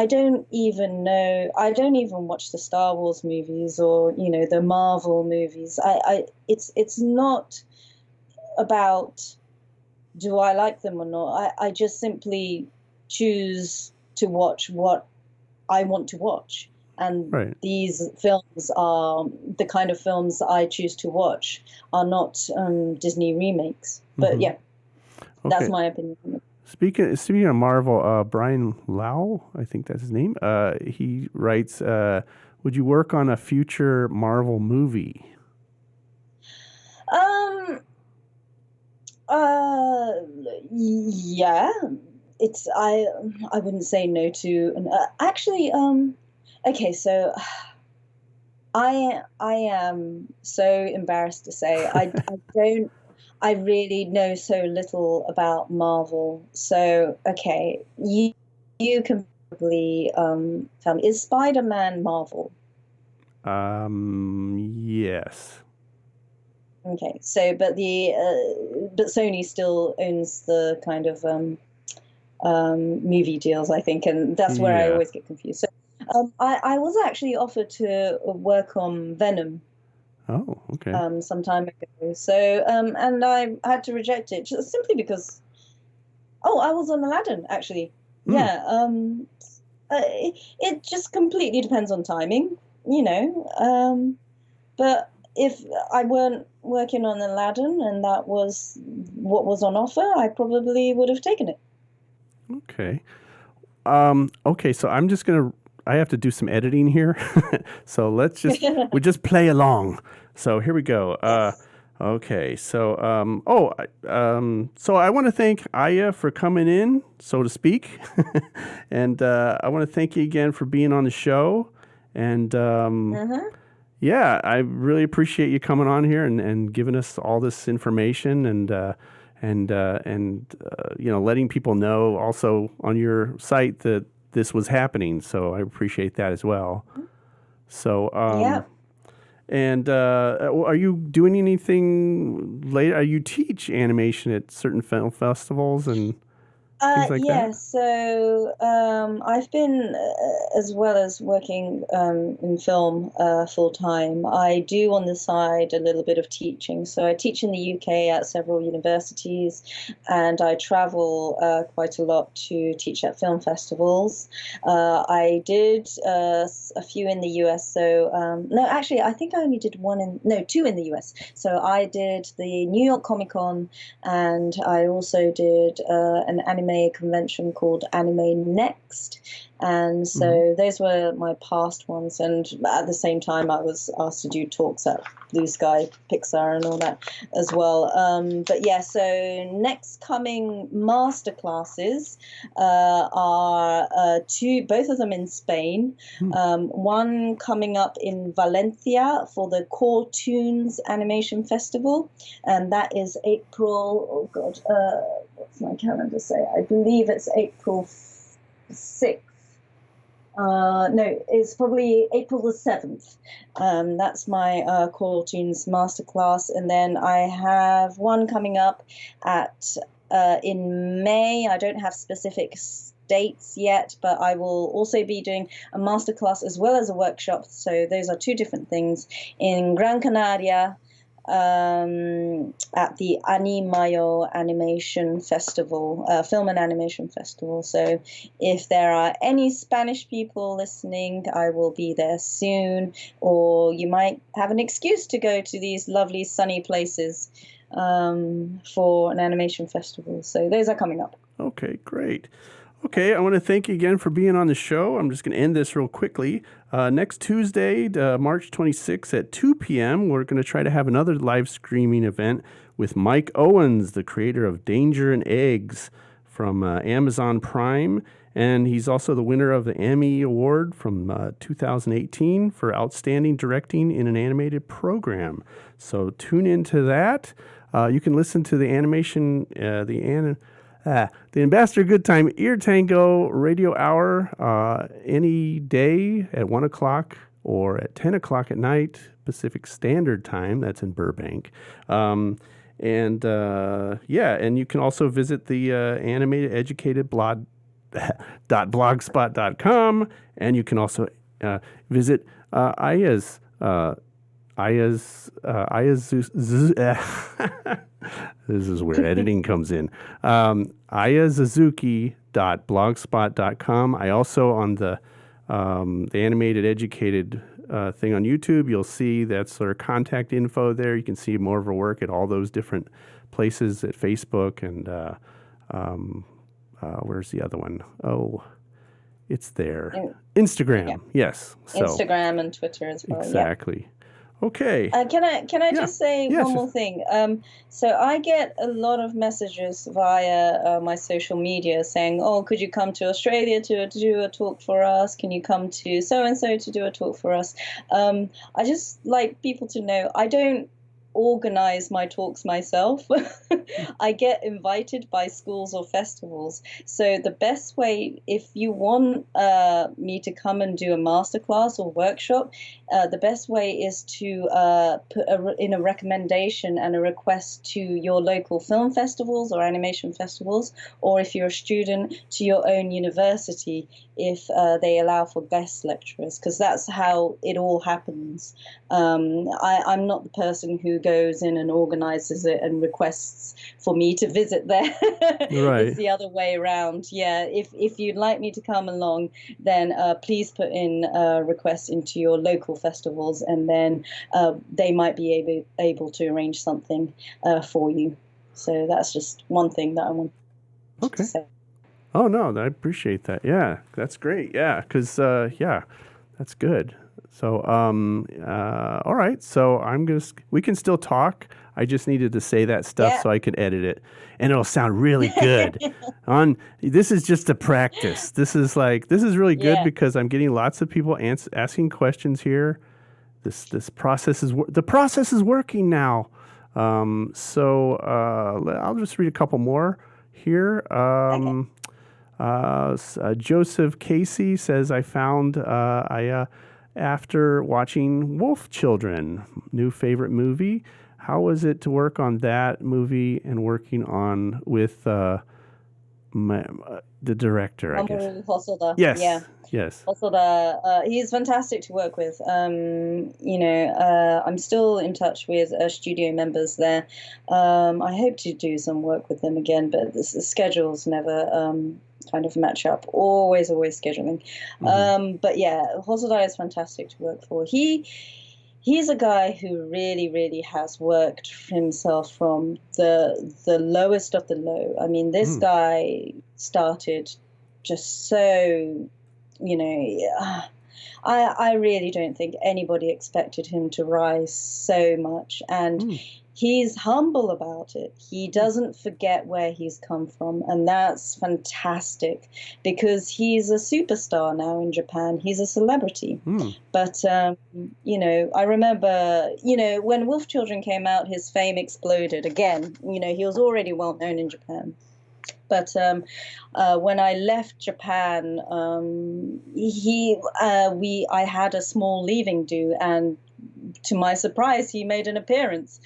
don't even know. I don't even watch the Star Wars movies or the Marvel movies. It's not about do I like them or not. I just simply choose to watch what I want to watch. And right. these films are the kind of films I choose to watch are not Disney remakes. But Mm-hmm. yeah, that's Okay. my opinion. Speaking of Marvel, Brian Lau, I think that's his name. He writes, "Would you work on a future Marvel movie?" Um, uh, yeah, it's I wouldn't say no to. Actually, okay, so I am so embarrassed to say I don't I really know so little about Marvel. So okay, you can probably tell me, is Spider-Man Marvel? Yes. Okay, so but Sony still owns the kind of movie deals, I think, and that's where I Yeah. always get confused. So I was actually offered to work on Venom Oh, okay. some time ago. So, and I had to reject it just simply because, oh, I was on Aladdin actually. Hmm. Yeah, it just completely depends on timing, you know. But if I weren't working on Aladdin and that was what was on offer, I probably would have taken it. Okay. Okay. So I'm just gonna. I have to do some editing here. So we just play along. So here we go. Yes. Okay. So I want to thank Aya for coming in, so to speak, and I want to thank you again for being on the show. And Uh-huh. yeah, I really appreciate you coming on here and giving us all this information and letting people know also on your site that this was happening. So I appreciate that as well. So Yeah. and are you doing anything later? You teach animation at certain film festivals and things like that? Yeah, so I've been, as well as working in film full time, I do on the side a little bit of teaching. So I teach in the UK at several universities, and I travel quite a lot to teach at film festivals. I did a few in the US. So, no, actually, I think I only did no, two in the US. So I did the New York Comic Con, and I also did an anime convention called Anime Next. And Hmm. so those were my past ones. And at the same time, I was asked to do talks at Blue Sky, Pixar, and all that as well. But yeah, so next coming master classes are both of them in Spain. Hmm. One coming up in Valencia for the Core Tunes Animation Festival, and that is April. Oh God, what's my calendar say? I believe it's April 6th. No, it's probably April the 7th. That's my Core Tunes Masterclass. And then I have one coming up at in May. I don't have specific dates yet, but I will also be doing a masterclass as well as a workshop. So those are two different things in Gran Canaria, at the Animayo Animation Festival, Film and Animation Festival. So if there are any Spanish people listening, I will be there soon, or you might have an excuse to go to these lovely sunny places for an animation festival. So those are coming up. Okay, great. Okay, I want to thank you again for being on the show. I'm just going to end this real quickly. Next Tuesday, March 26th at 2 p.m., we're going to try to have another live streaming event with Mike Owens, the creator of Danger and Eggs from Amazon Prime. And he's also the winner of the Emmy Award from 2018 for Outstanding Directing in an Animated Program. So tune into that. You can listen to the the Ambassador Good Time Ear Tango Radio Hour any day at 1 o'clock or at 10 o'clock at night, Pacific Standard Time. That's in Burbank. And you can also visit the Animateducated blog .blogspot.com, and you can also visit Aya's this is where editing comes in. ayazuzuki.blogspot.com. I also on the Animated Educated thing on YouTube, you'll see that's sort of contact info there. You can see more of her work at all those different places at Facebook and where's the other one? Oh, it's there. Instagram. Yes. So, Instagram and Twitter as well. Exactly. Yeah. Okay. Can I just say one more thing? So I get a lot of messages via my social media saying, "Oh, could you come to Australia to do a talk for us? Can you come to so and so to do a talk for us?" I just like people to know I don't organize my talks myself. I get invited by schools or festivals. So the best way, if you want me to come and do a masterclass or workshop, the best way is to put in a recommendation and a request to your local film festivals or animation festivals, or if you're a student, to your own university if they allow for guest lecturers, because that's how it all happens. I'm not the person who goes in and organizes it and requests for me to visit there. Right. It's the other way around. Yeah, if you'd like me to come along, then please put in a request into your local festivals, and then they might be able to arrange something for you. So that's just one thing that I want to say. Oh, no, I appreciate that. Yeah, that's great. Yeah, because, that's good. So, all right. So we can still talk. I just needed to say that stuff so I could edit it, and it'll sound really good. This is just a practice. This is really good because I'm getting lots of people asking questions here. This process is working now. So I'll just read a couple more here. Joseph Casey says, I found after watching Wolf Children, new favorite movie. How was it to work on that movie and working on with the director, I guess? Hosoda. Yes. Yeah. Yes. Hosoda, he's fantastic to work with. I'm still in touch with studio members there. I hope to do some work with them again, but the schedules never kind of match up. Always scheduling. Mm-hmm. But yeah, Hosoda is fantastic to work for. He's a guy who really, really has worked himself from the lowest of the low. I mean, this guy started just so, I really don't think anybody expected him to rise so much. And he's humble about it. He doesn't forget where he's come from. And that's fantastic because he's a superstar now in Japan. He's a celebrity. But, I remember, when Wolf Children came out, his fame exploded again. He was already well known in Japan. But when I left Japan, I had a small leaving due, and to my surprise, he made an appearance.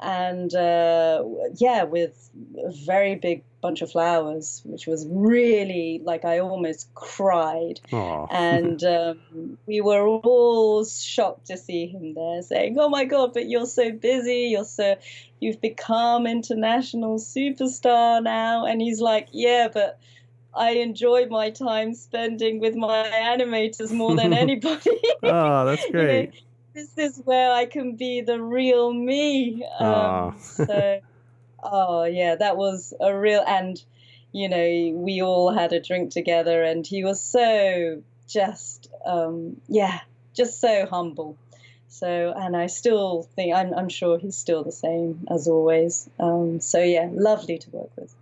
And with a very big bunch of flowers, which was really I almost cried. Aww. And we were all shocked to see him there, saying, "Oh my God, but you're so busy, you've become international superstar now." And he's like, "Yeah, but I enjoy my time spending with my animators more than anybody." Oh, that's great. This is where I can be the real me. That was a real, and we all had a drink together, and he was so just yeah, just so humble. So, and I still think I'm sure he's still the same as always. So yeah, lovely to work with.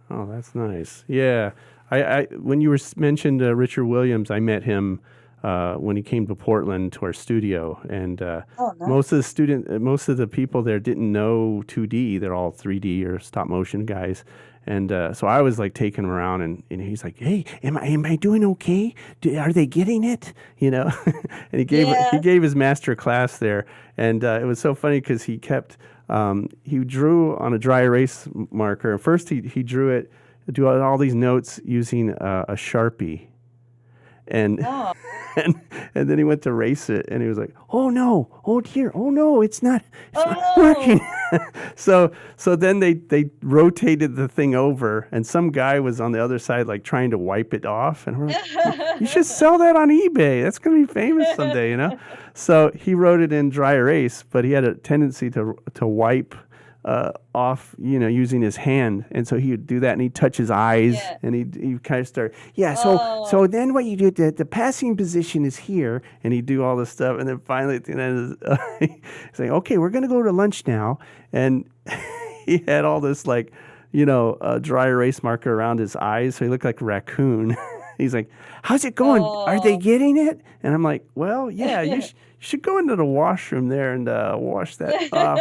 Oh, that's nice. Yeah, I when you were mentioned Richard Williams, I met him when he came to Portland to our studio, and Oh, nice. most of the people there didn't know 2D. They're all 3D or stop motion guys, and so I was like taking him around, and he's like, "Hey, am I doing okay? Are they getting it?" You know, and he Yeah. gave his master class there, and it was so funny because he drew on a dry erase marker. First, he drew it, do all these notes using a Sharpie, and Oh, and and then he went to erase it, and he was like, "Oh no, oh dear, oh no, it's not oh working." So then they rotated the thing over, and some guy was on the other side, like trying to wipe it off, and we're like, "You should sell that on eBay. That's gonna be famous someday, you know." So he wrote it in dry erase, but he had a tendency to wipe off, using his hand, and so he would do that, and he'd touch his eyes, yeah. and he kind of start, yeah. So Oh, then what you do, the passing position is here, and he'd do all this stuff, and then finally at the end, he's like, okay, we're gonna go to lunch now, and he had all this like, dry erase marker around his eyes, so he looked like a raccoon. He's like, how's it going? Are they oh. getting it? And I'm like, well, yeah, you should go into the washroom there and wash that off.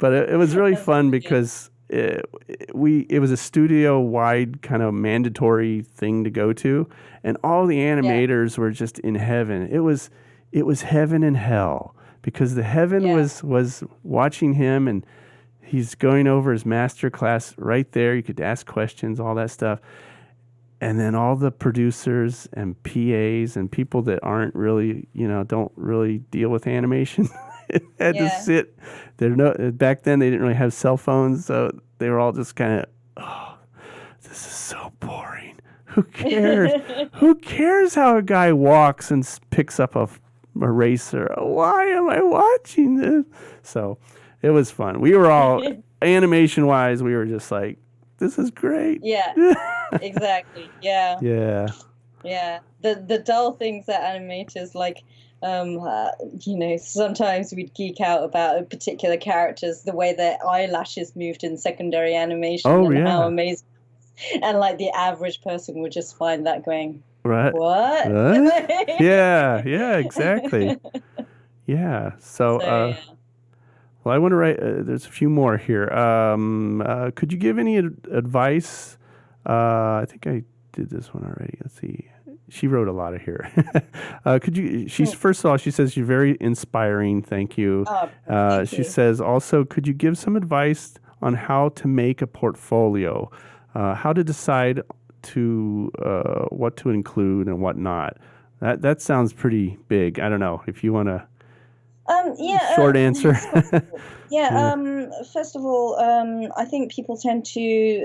But it was really That's fun brilliant. because it was a studio wide kind of mandatory thing to go to, and all the Yeah, animators were just in heaven. It was heaven and hell because the heaven yeah, was watching him, and he's going over his master class right there. You could ask questions, all that stuff. And then all the producers and PAs and people that aren't really, don't really deal with animation had to yeah. sit there. No, back then they didn't really have cell phones, so they were all just kind of, oh, this is so boring. Who cares? Who cares how a guy walks and picks up a eraser? Why am I watching this? So it was fun. We were all, animation wise, we were just like, this is great. Yeah, exactly. Yeah. Yeah. Yeah, the dull things that animators like, sometimes we'd geek out about a particular characters, the way their eyelashes moved in secondary animation Oh and how yeah. amazing. And like the average person would just find that going, Right. what? What? Yeah. Yeah. Exactly. Yeah. So, So yeah. well, I want to write. There's a few more here. Could you give any advice? I think I did this one already. Let's see. She wrote a lot of here. Could you? She's first of all, she says you're very inspiring. Thank you. Oh, thank She you. says also, could you give some advice on how to make a portfolio, how to decide to what to include and what not. That sounds pretty big. I don't know if you want to Yeah, short answer. yeah. Yeah. First of all, I think people tend to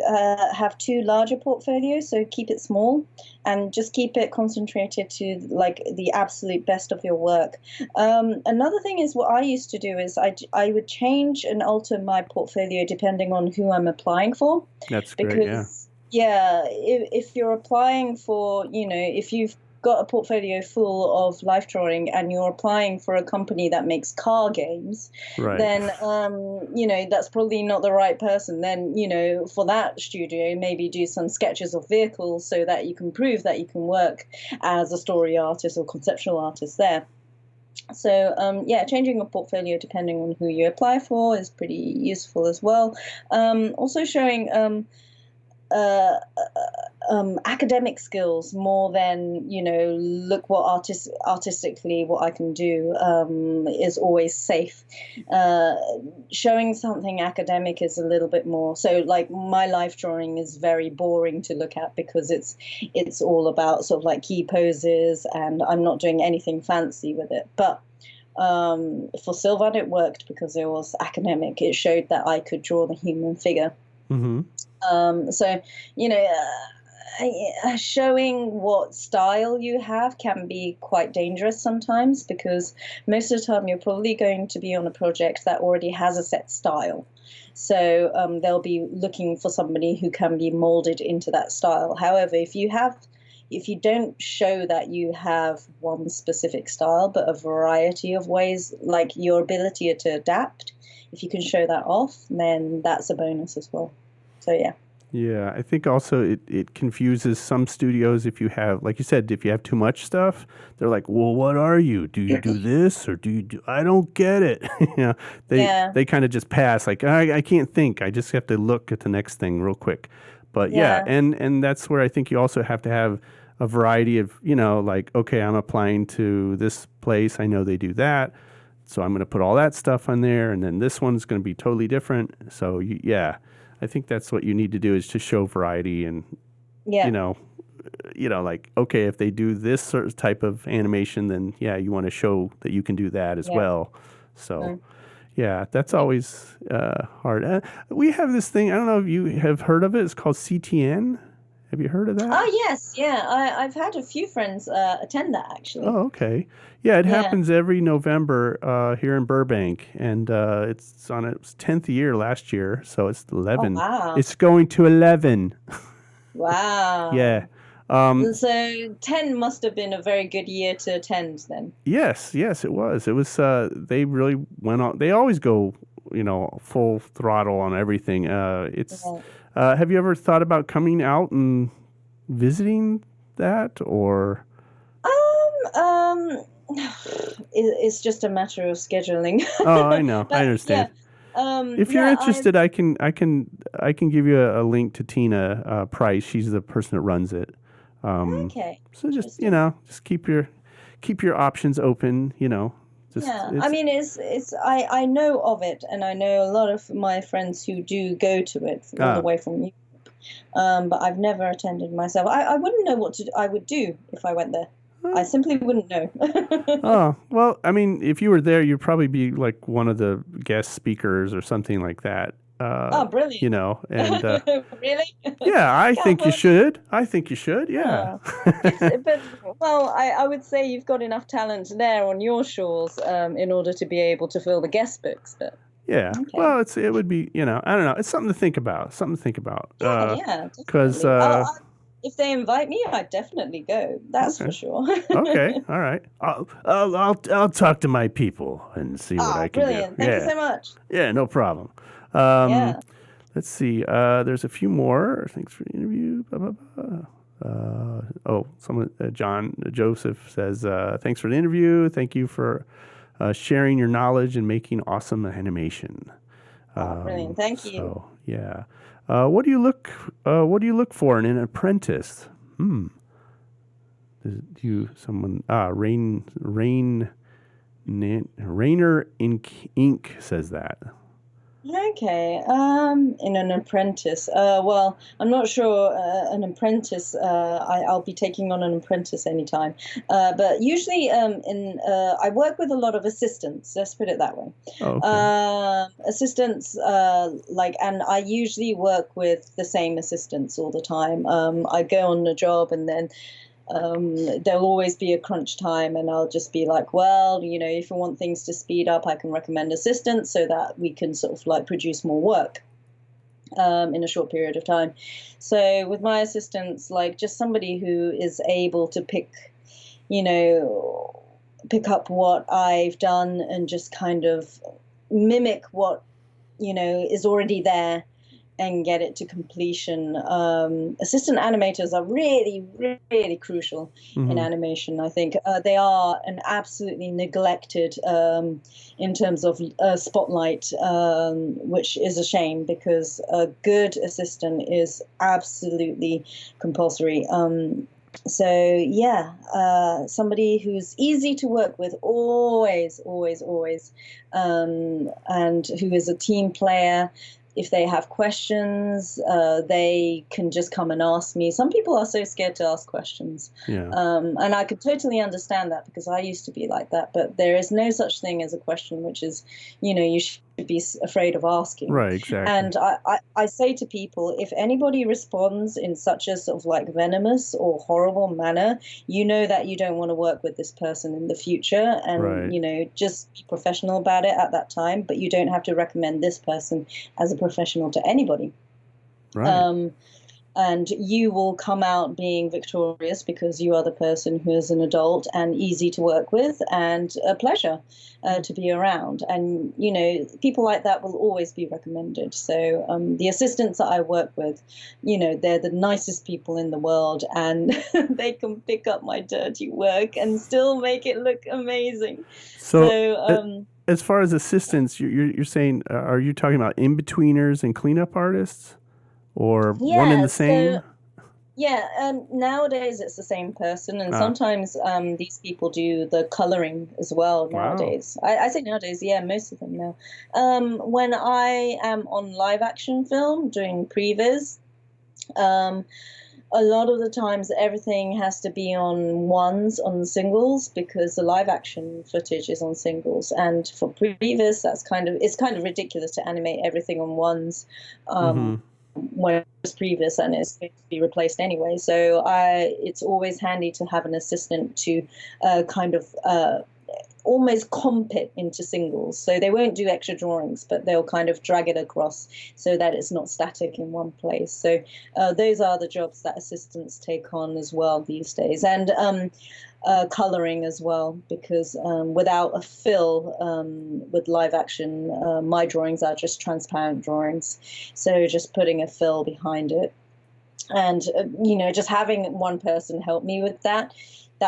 have too large a portfolio, so keep it small and just keep it concentrated to like the absolute best of your work. Another thing is what I used to do is I would change and alter my portfolio depending on who I'm applying for, That's great. Yeah. because yeah, if you're applying for, if you've got a portfolio full of life drawing and you're applying for a company that makes car games, Right. then that's probably not the right person. Then for that studio, maybe do some sketches of vehicles so that you can prove that you can work as a story artist or conceptual artist there. So yeah, changing your portfolio depending on who you apply for is pretty useful as well. Also showing uh, academic skills more than look what artistically what I can do is always safe. uh, Showing something academic is a little bit more so, like, my life drawing is very boring to look at because it's all about sort of like key poses and I'm not doing anything fancy with it. But for Sylvan it worked because it was academic. It showed that I could draw the human figure. Mm-hmm. So, you know, showing what style you have can be quite dangerous sometimes because most of the time you're probably going to be on a project that already has a set style. So they'll be looking for somebody who can be molded into that style. However, if you don't show that you have one specific style, but a variety of ways, like your ability to adapt, if you can show that off, then that's a bonus as well. So yeah. Yeah, I think also it confuses some studios if you have, like you said, if you have too much stuff, they're like, well, what are you? Do you do this or do you do, I don't get it. You know, Yeah. they kind of just pass, like, I can't think. I just have to look at the next thing real quick. But yeah, Yeah. and that's where I think you also have to have a variety of, you know, like, okay, I'm applying to this place. I know they do that. So I'm going to put all that stuff on there. And then this one's going to be totally different. So yeah. I think that's what you need to do is to show variety and, Yeah. you know, like, okay, if they do this sort of type of animation, then yeah, you want to show that you can do that as Yeah. well. So Mm. yeah, that's always hard. We have this thing, I don't know if you have heard of it. It's called CTN. Have you heard of that? Oh yes, yeah. I've had a few friends attend that actually. Oh, okay. Yeah, it Yeah. happens every November here in Burbank, and it's on its 10th year last year, so it's Oh 11. wow. It's going to 11. Wow. Yeah. So 10 must have been a very good year to attend then. Yes, it was. It was. They really went on. They always go, you know, full throttle on everything. It's. Yeah. Have you ever thought about coming out and visiting that, or? Um, it's just a matter of scheduling. Oh, I know. I But understand. yeah, If you're yeah, interested, I can give you a link to Tina Price. She's the person that runs it. okay, So just, you interesting. know, just keep your options open. You know, just Yeah, I it's mean, it's I know of it, and I know a lot of my friends who do go to it all the ah way from you. But I've never attended myself. I wouldn't know what I would do if I went there. I simply wouldn't know. Oh, well, I mean, if you were there, you'd probably be like one of the guest speakers or something like that. Oh, You brilliant. know, and Really? yeah, I Yeah, think you well, should. I think you should. Yeah. yeah. But well, I would say you've got enough talent there on your shores in order to be able to fill the guest books. But Yeah. okay. Well, it would be, you know, I don't know. It's something to think about. Something to think about. Yeah, yeah, Cause definitely. If they invite me, I'd definitely go. That's for okay. sure. Okay. All right. I'll talk to my people and see what I Ah, can do. brilliant. Thank you Yeah. so much. Yeah, no problem. Um, Yeah. let's see. There's a few more. Thanks for the interview. Blah, blah, blah. Someone, John Joseph says, thanks for the interview. Thank you for sharing your knowledge and making awesome animation. Ah, brilliant. Thank you. So yeah. What do you look for in an apprentice? Hmm. Rainer Inc. says that. Okay. In an apprentice. Well, I'm not sure. An apprentice. I'll be taking on an apprentice anytime. But usually, I work with a lot of assistants. Let's put it that way. Oh, okay. Assistants, and I usually work with the same assistants all the time. I go on a job and then there'll always be a crunch time, and I'll just be like, well, if you want things to speed up, I can recommend assistance so that we can sort of like produce more work in a short period of time. So with my assistants, like just somebody who is able to pick up what I've done and just kind of mimic what is already there and get it to completion. Assistant animators are really, really crucial in Mm-hmm. animation. I think they are an absolutely neglected in terms of spotlight, which is a shame because a good assistant is absolutely compulsory. So yeah, somebody who's easy to work with, always, always, always, and who is a team player. If they have questions, they can just come and ask me. Some people are so scared to ask questions. Yeah. And I could totally understand that because I used to be like that. But there is no such thing as a question which is, you should be afraid of asking. Right. Exactly. And I say to people, if anybody responds in such a sort of like venomous or horrible manner, you know that you don't want to work with this person in the future. And, Right. just be professional about it at that time. But you don't have to recommend this person as a professional to anybody. Right. and you will come out being victorious because you are the person who is an adult and easy to work with and a pleasure to be around. And people like that will always be recommended. So the assistants that I work with, they're the nicest people in the world, and they can pick up my dirty work and still make it look amazing. So, So as far as assistants, you're saying, are you talking about in-betweeners and cleanup artists, or one and yeah, the same? so yeah, nowadays it's the same person, and Ah, sometimes these people do the coloring as well wow. nowadays. I say nowadays, yeah, most of them now. When I am on live action film doing previs, um, a lot of the times everything has to be on ones, on singles, because the live action footage is on singles. And for previs, it's kind of ridiculous to animate everything on ones. Mm-hmm. When it's previous and it's going to be replaced anyway. So it's always handy to have an assistant to kind of almost comp it into singles. So they won't do extra drawings, but they'll kind of drag it across so that it's not static in one place. So those are the jobs that assistants take on as well these days. And coloring as well, because without a fill with live action, my drawings are just transparent drawings. So just putting a fill behind it. And, just having one person help me with that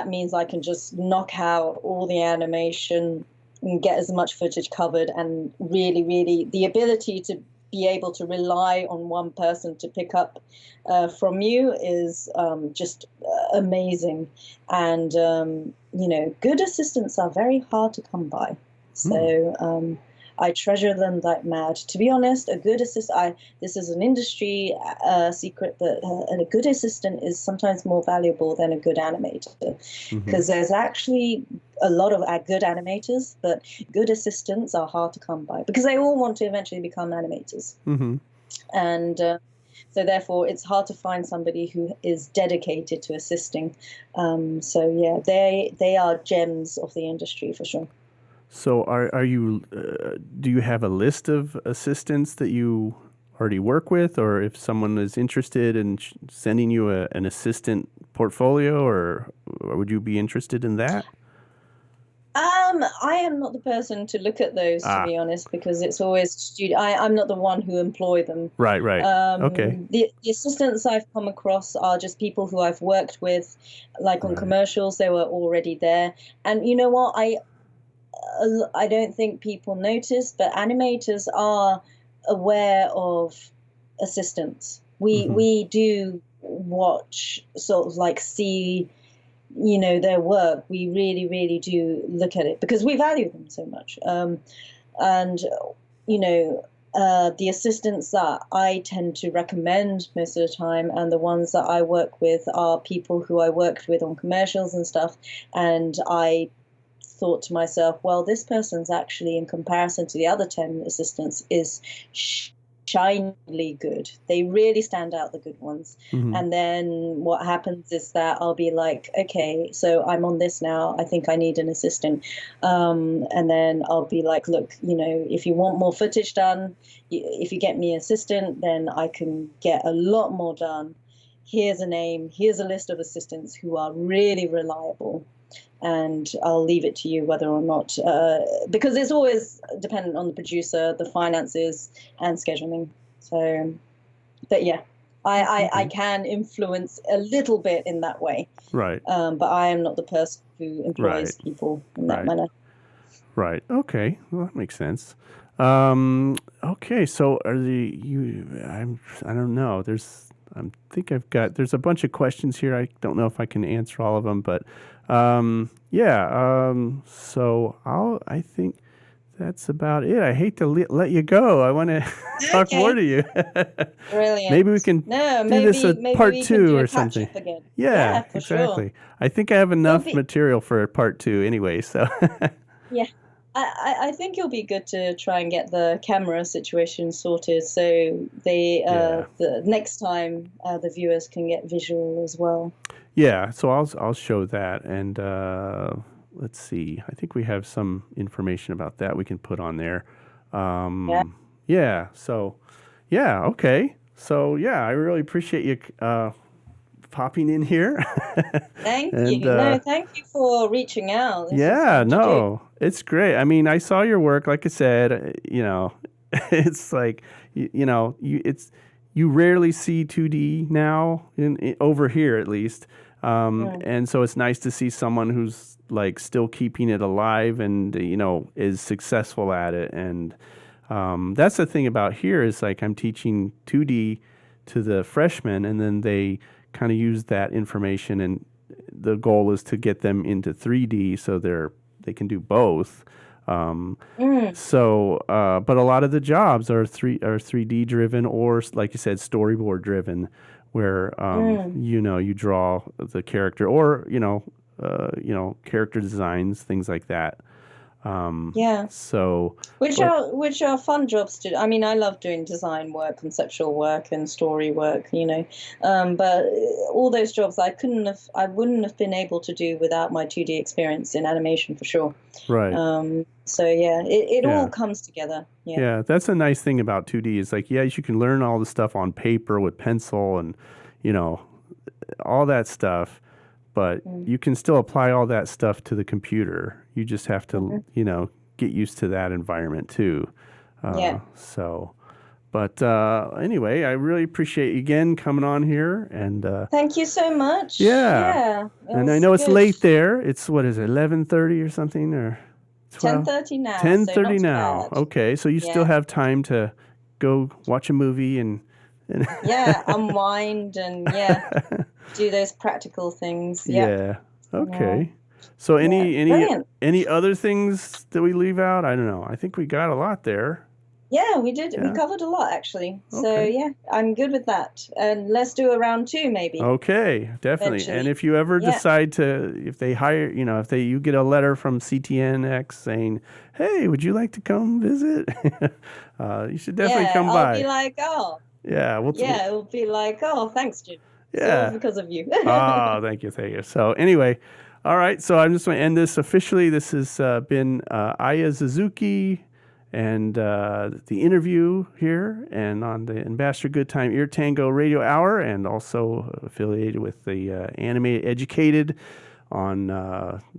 means I can just knock out all the animation and get as much footage covered, and really, really the ability to be able to rely on one person to pick up from you is just amazing. And, good assistants are very hard to come by. Hmm. So I treasure them like mad. To be honest, a good this is an industry secret, but a good assistant is sometimes more valuable than a good animator, Mm-hmm. because there's actually a lot of good animators, but good assistants are hard to come by because they all want to eventually become animators. Mm-hmm. And so therefore it's hard to find somebody who is dedicated to assisting. So yeah, they are gems of the industry for sure. So, are you? Do you have a list of assistants that you already work with, or if someone is interested in sending you an assistant portfolio, or would you be interested in that? I am not the person to look at those, to Ah, be honest, because it's always I'm not the one who employ them. right, right. Okay. The assistants I've come across are just people who I've worked with, like on Right. commercials. They were already there, and you know what? I don't think people notice, but animators are aware of assistants. We Mm-hmm. we do watch, sort of like see, their work. We really, really do look at it because we value them so much. And you know the assistants that I tend to recommend most of the time, and the ones that I work with, are people who I worked with on commercials and stuff, and I thought to myself, well, this person's actually, in comparison to the other 10 assistants, is shiningly good. They really stand out, the good ones. Mm-hmm. And then what happens is that I'll be like, okay, so I'm on this now. I think I need an assistant. And then I'll be like, look, if you want more footage done, if you get me an assistant, then I can get a lot more done. Here's a name, here's a list of assistants who are really reliable, and I'll leave it to you whether or not, because it's always dependent on the producer, the finances, and scheduling. So, but yeah, I Okay. can influence a little bit in that way, Right. but I am not the person who Right. employs people in that Right. manner. Right. Okay. Well, that makes sense. Okay. So are the you? I don't know. I think I've got. There's a bunch of questions here. I don't know if I can answer all of them, but yeah. So I think that's about it. I hate to let you go. I want to talk more Okay, to you. brilliant. Maybe we can No, do this a maybe part we can two do a or catch something. up again. Yeah, Yeah, for sure. exactly. I think I have It'll enough be material for a part two anyway. So Yeah, I think it'll be good to try and get the camera situation sorted, so yeah. the next time the viewers can get visual as well. Yeah, so I'll show that, and let's see. I think we have some information about that we can put on there. Yeah. Yeah. So, yeah. Okay. So yeah, I really appreciate you popping in here. Thank And you. No, thank you for reaching out. This is yeah, fun to do. no, it's great. I mean, I saw your work. Like I said, it's like you rarely see 2D now over here at least. Mm, And so it's nice to see someone who's like still keeping it alive and is successful at it. And that's the thing about here is like I'm teaching 2D to the freshmen, and then they kind of use that information, and the goal is to get them into 3D so they can do both. Um, mm, but a lot of the jobs are 3D driven, or like you said, storyboard driven, where mm. you draw the character, or character designs, things like that. Yeah. So, Which but are fun jobs to do. I mean, I love doing design work, conceptual work, and story work, but all those jobs I wouldn't have been able to do without my 2D experience in animation for sure. right, So yeah, it all yeah. comes together. Yeah. Yeah, that's a nice thing about 2D. Is like, yes, you can learn all the stuff on paper with pencil and, you know, all that stuff, but Mm, you can still apply all that stuff to the computer. You just have to, mhm. get used to that environment too. Yeah. So, but anyway, I really appreciate you again coming on here, and Thank you so much. yeah, Yeah, it and I was know it's good. late there. It's what is it, 11:30 or something, or 12? 10:30 now, so 10:30 not too now. bad. Okay, so you still Yeah. have time to go watch a movie and Yeah, unwind and yeah, do those practical things. Yep. yeah. Yeah. Okay. So Yeah. Brilliant. any other things that we leave out? I don't know. I think we got a lot there. Yeah, we did. We Yeah. covered a lot actually. So Okay. yeah, I'm good with that. And let's do a round two maybe Okay, definitely. And eventually. if you ever Yeah. decide to, if they hire, you get a letter from CTNX saying, "Hey, would you like to come visit?" You should definitely Yeah, come I'll be by. like, oh, Yeah, yeah, it'll be like, oh, thanks, Jim. It's all yeah. because of you. Oh, thank you, thank you. So anyway, all right. So I'm just going to end this officially. This has been Aya Suzuki and the interview here, and on the Ambassador Good Time Ear Tango Radio Hour, and also affiliated with the Animateducated on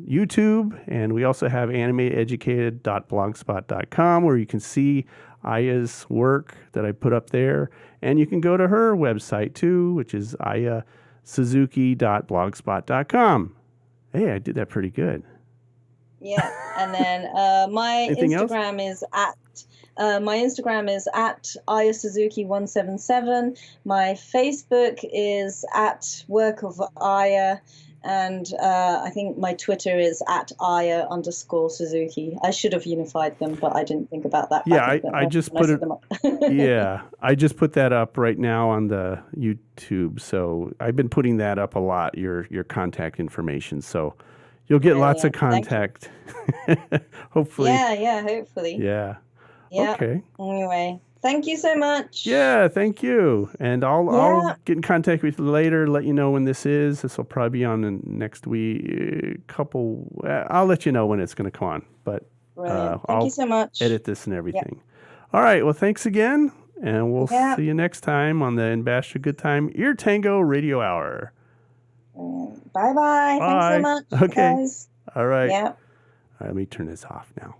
YouTube. And we also have animateducated.blogspot.com, where you can see Aya's work that I put up there. And you can go to her website too, which is ayasuzuki.blogspot.com. Hey, I did that pretty good. Yeah, and then my Anything else? Instagram is at Aya Suzuki 177. My Facebook is at Work of Aya, and I think my Twitter is at Aya_Suzuki. I should have unified them, but I didn't think about that Yeah, I when just I put set it. them up. Yeah, I just put that up right now on the YouTube. So I've been putting that up a lot. Your contact information. So you'll get lots of Brilliant. Thank you. contact. Hopefully. Yeah, hopefully. Yeah. Yeah. Okay. Anyway, thank you so much. Yeah, thank you. And I'll Yeah. get in contact with you later, let you know when this is. This will probably be on the next week I'll let you know when it's going to come on. But Brilliant. Thank you I'll so much. edit this and Yeah. everything. All right, well, thanks again, and we'll Yeah. see you next time on the Ambassador Good Time Ear Tango Radio Hour. Bye bye. Thanks so Bye. much, Okay. guys. All right. Yeah. All right, let me turn this off now.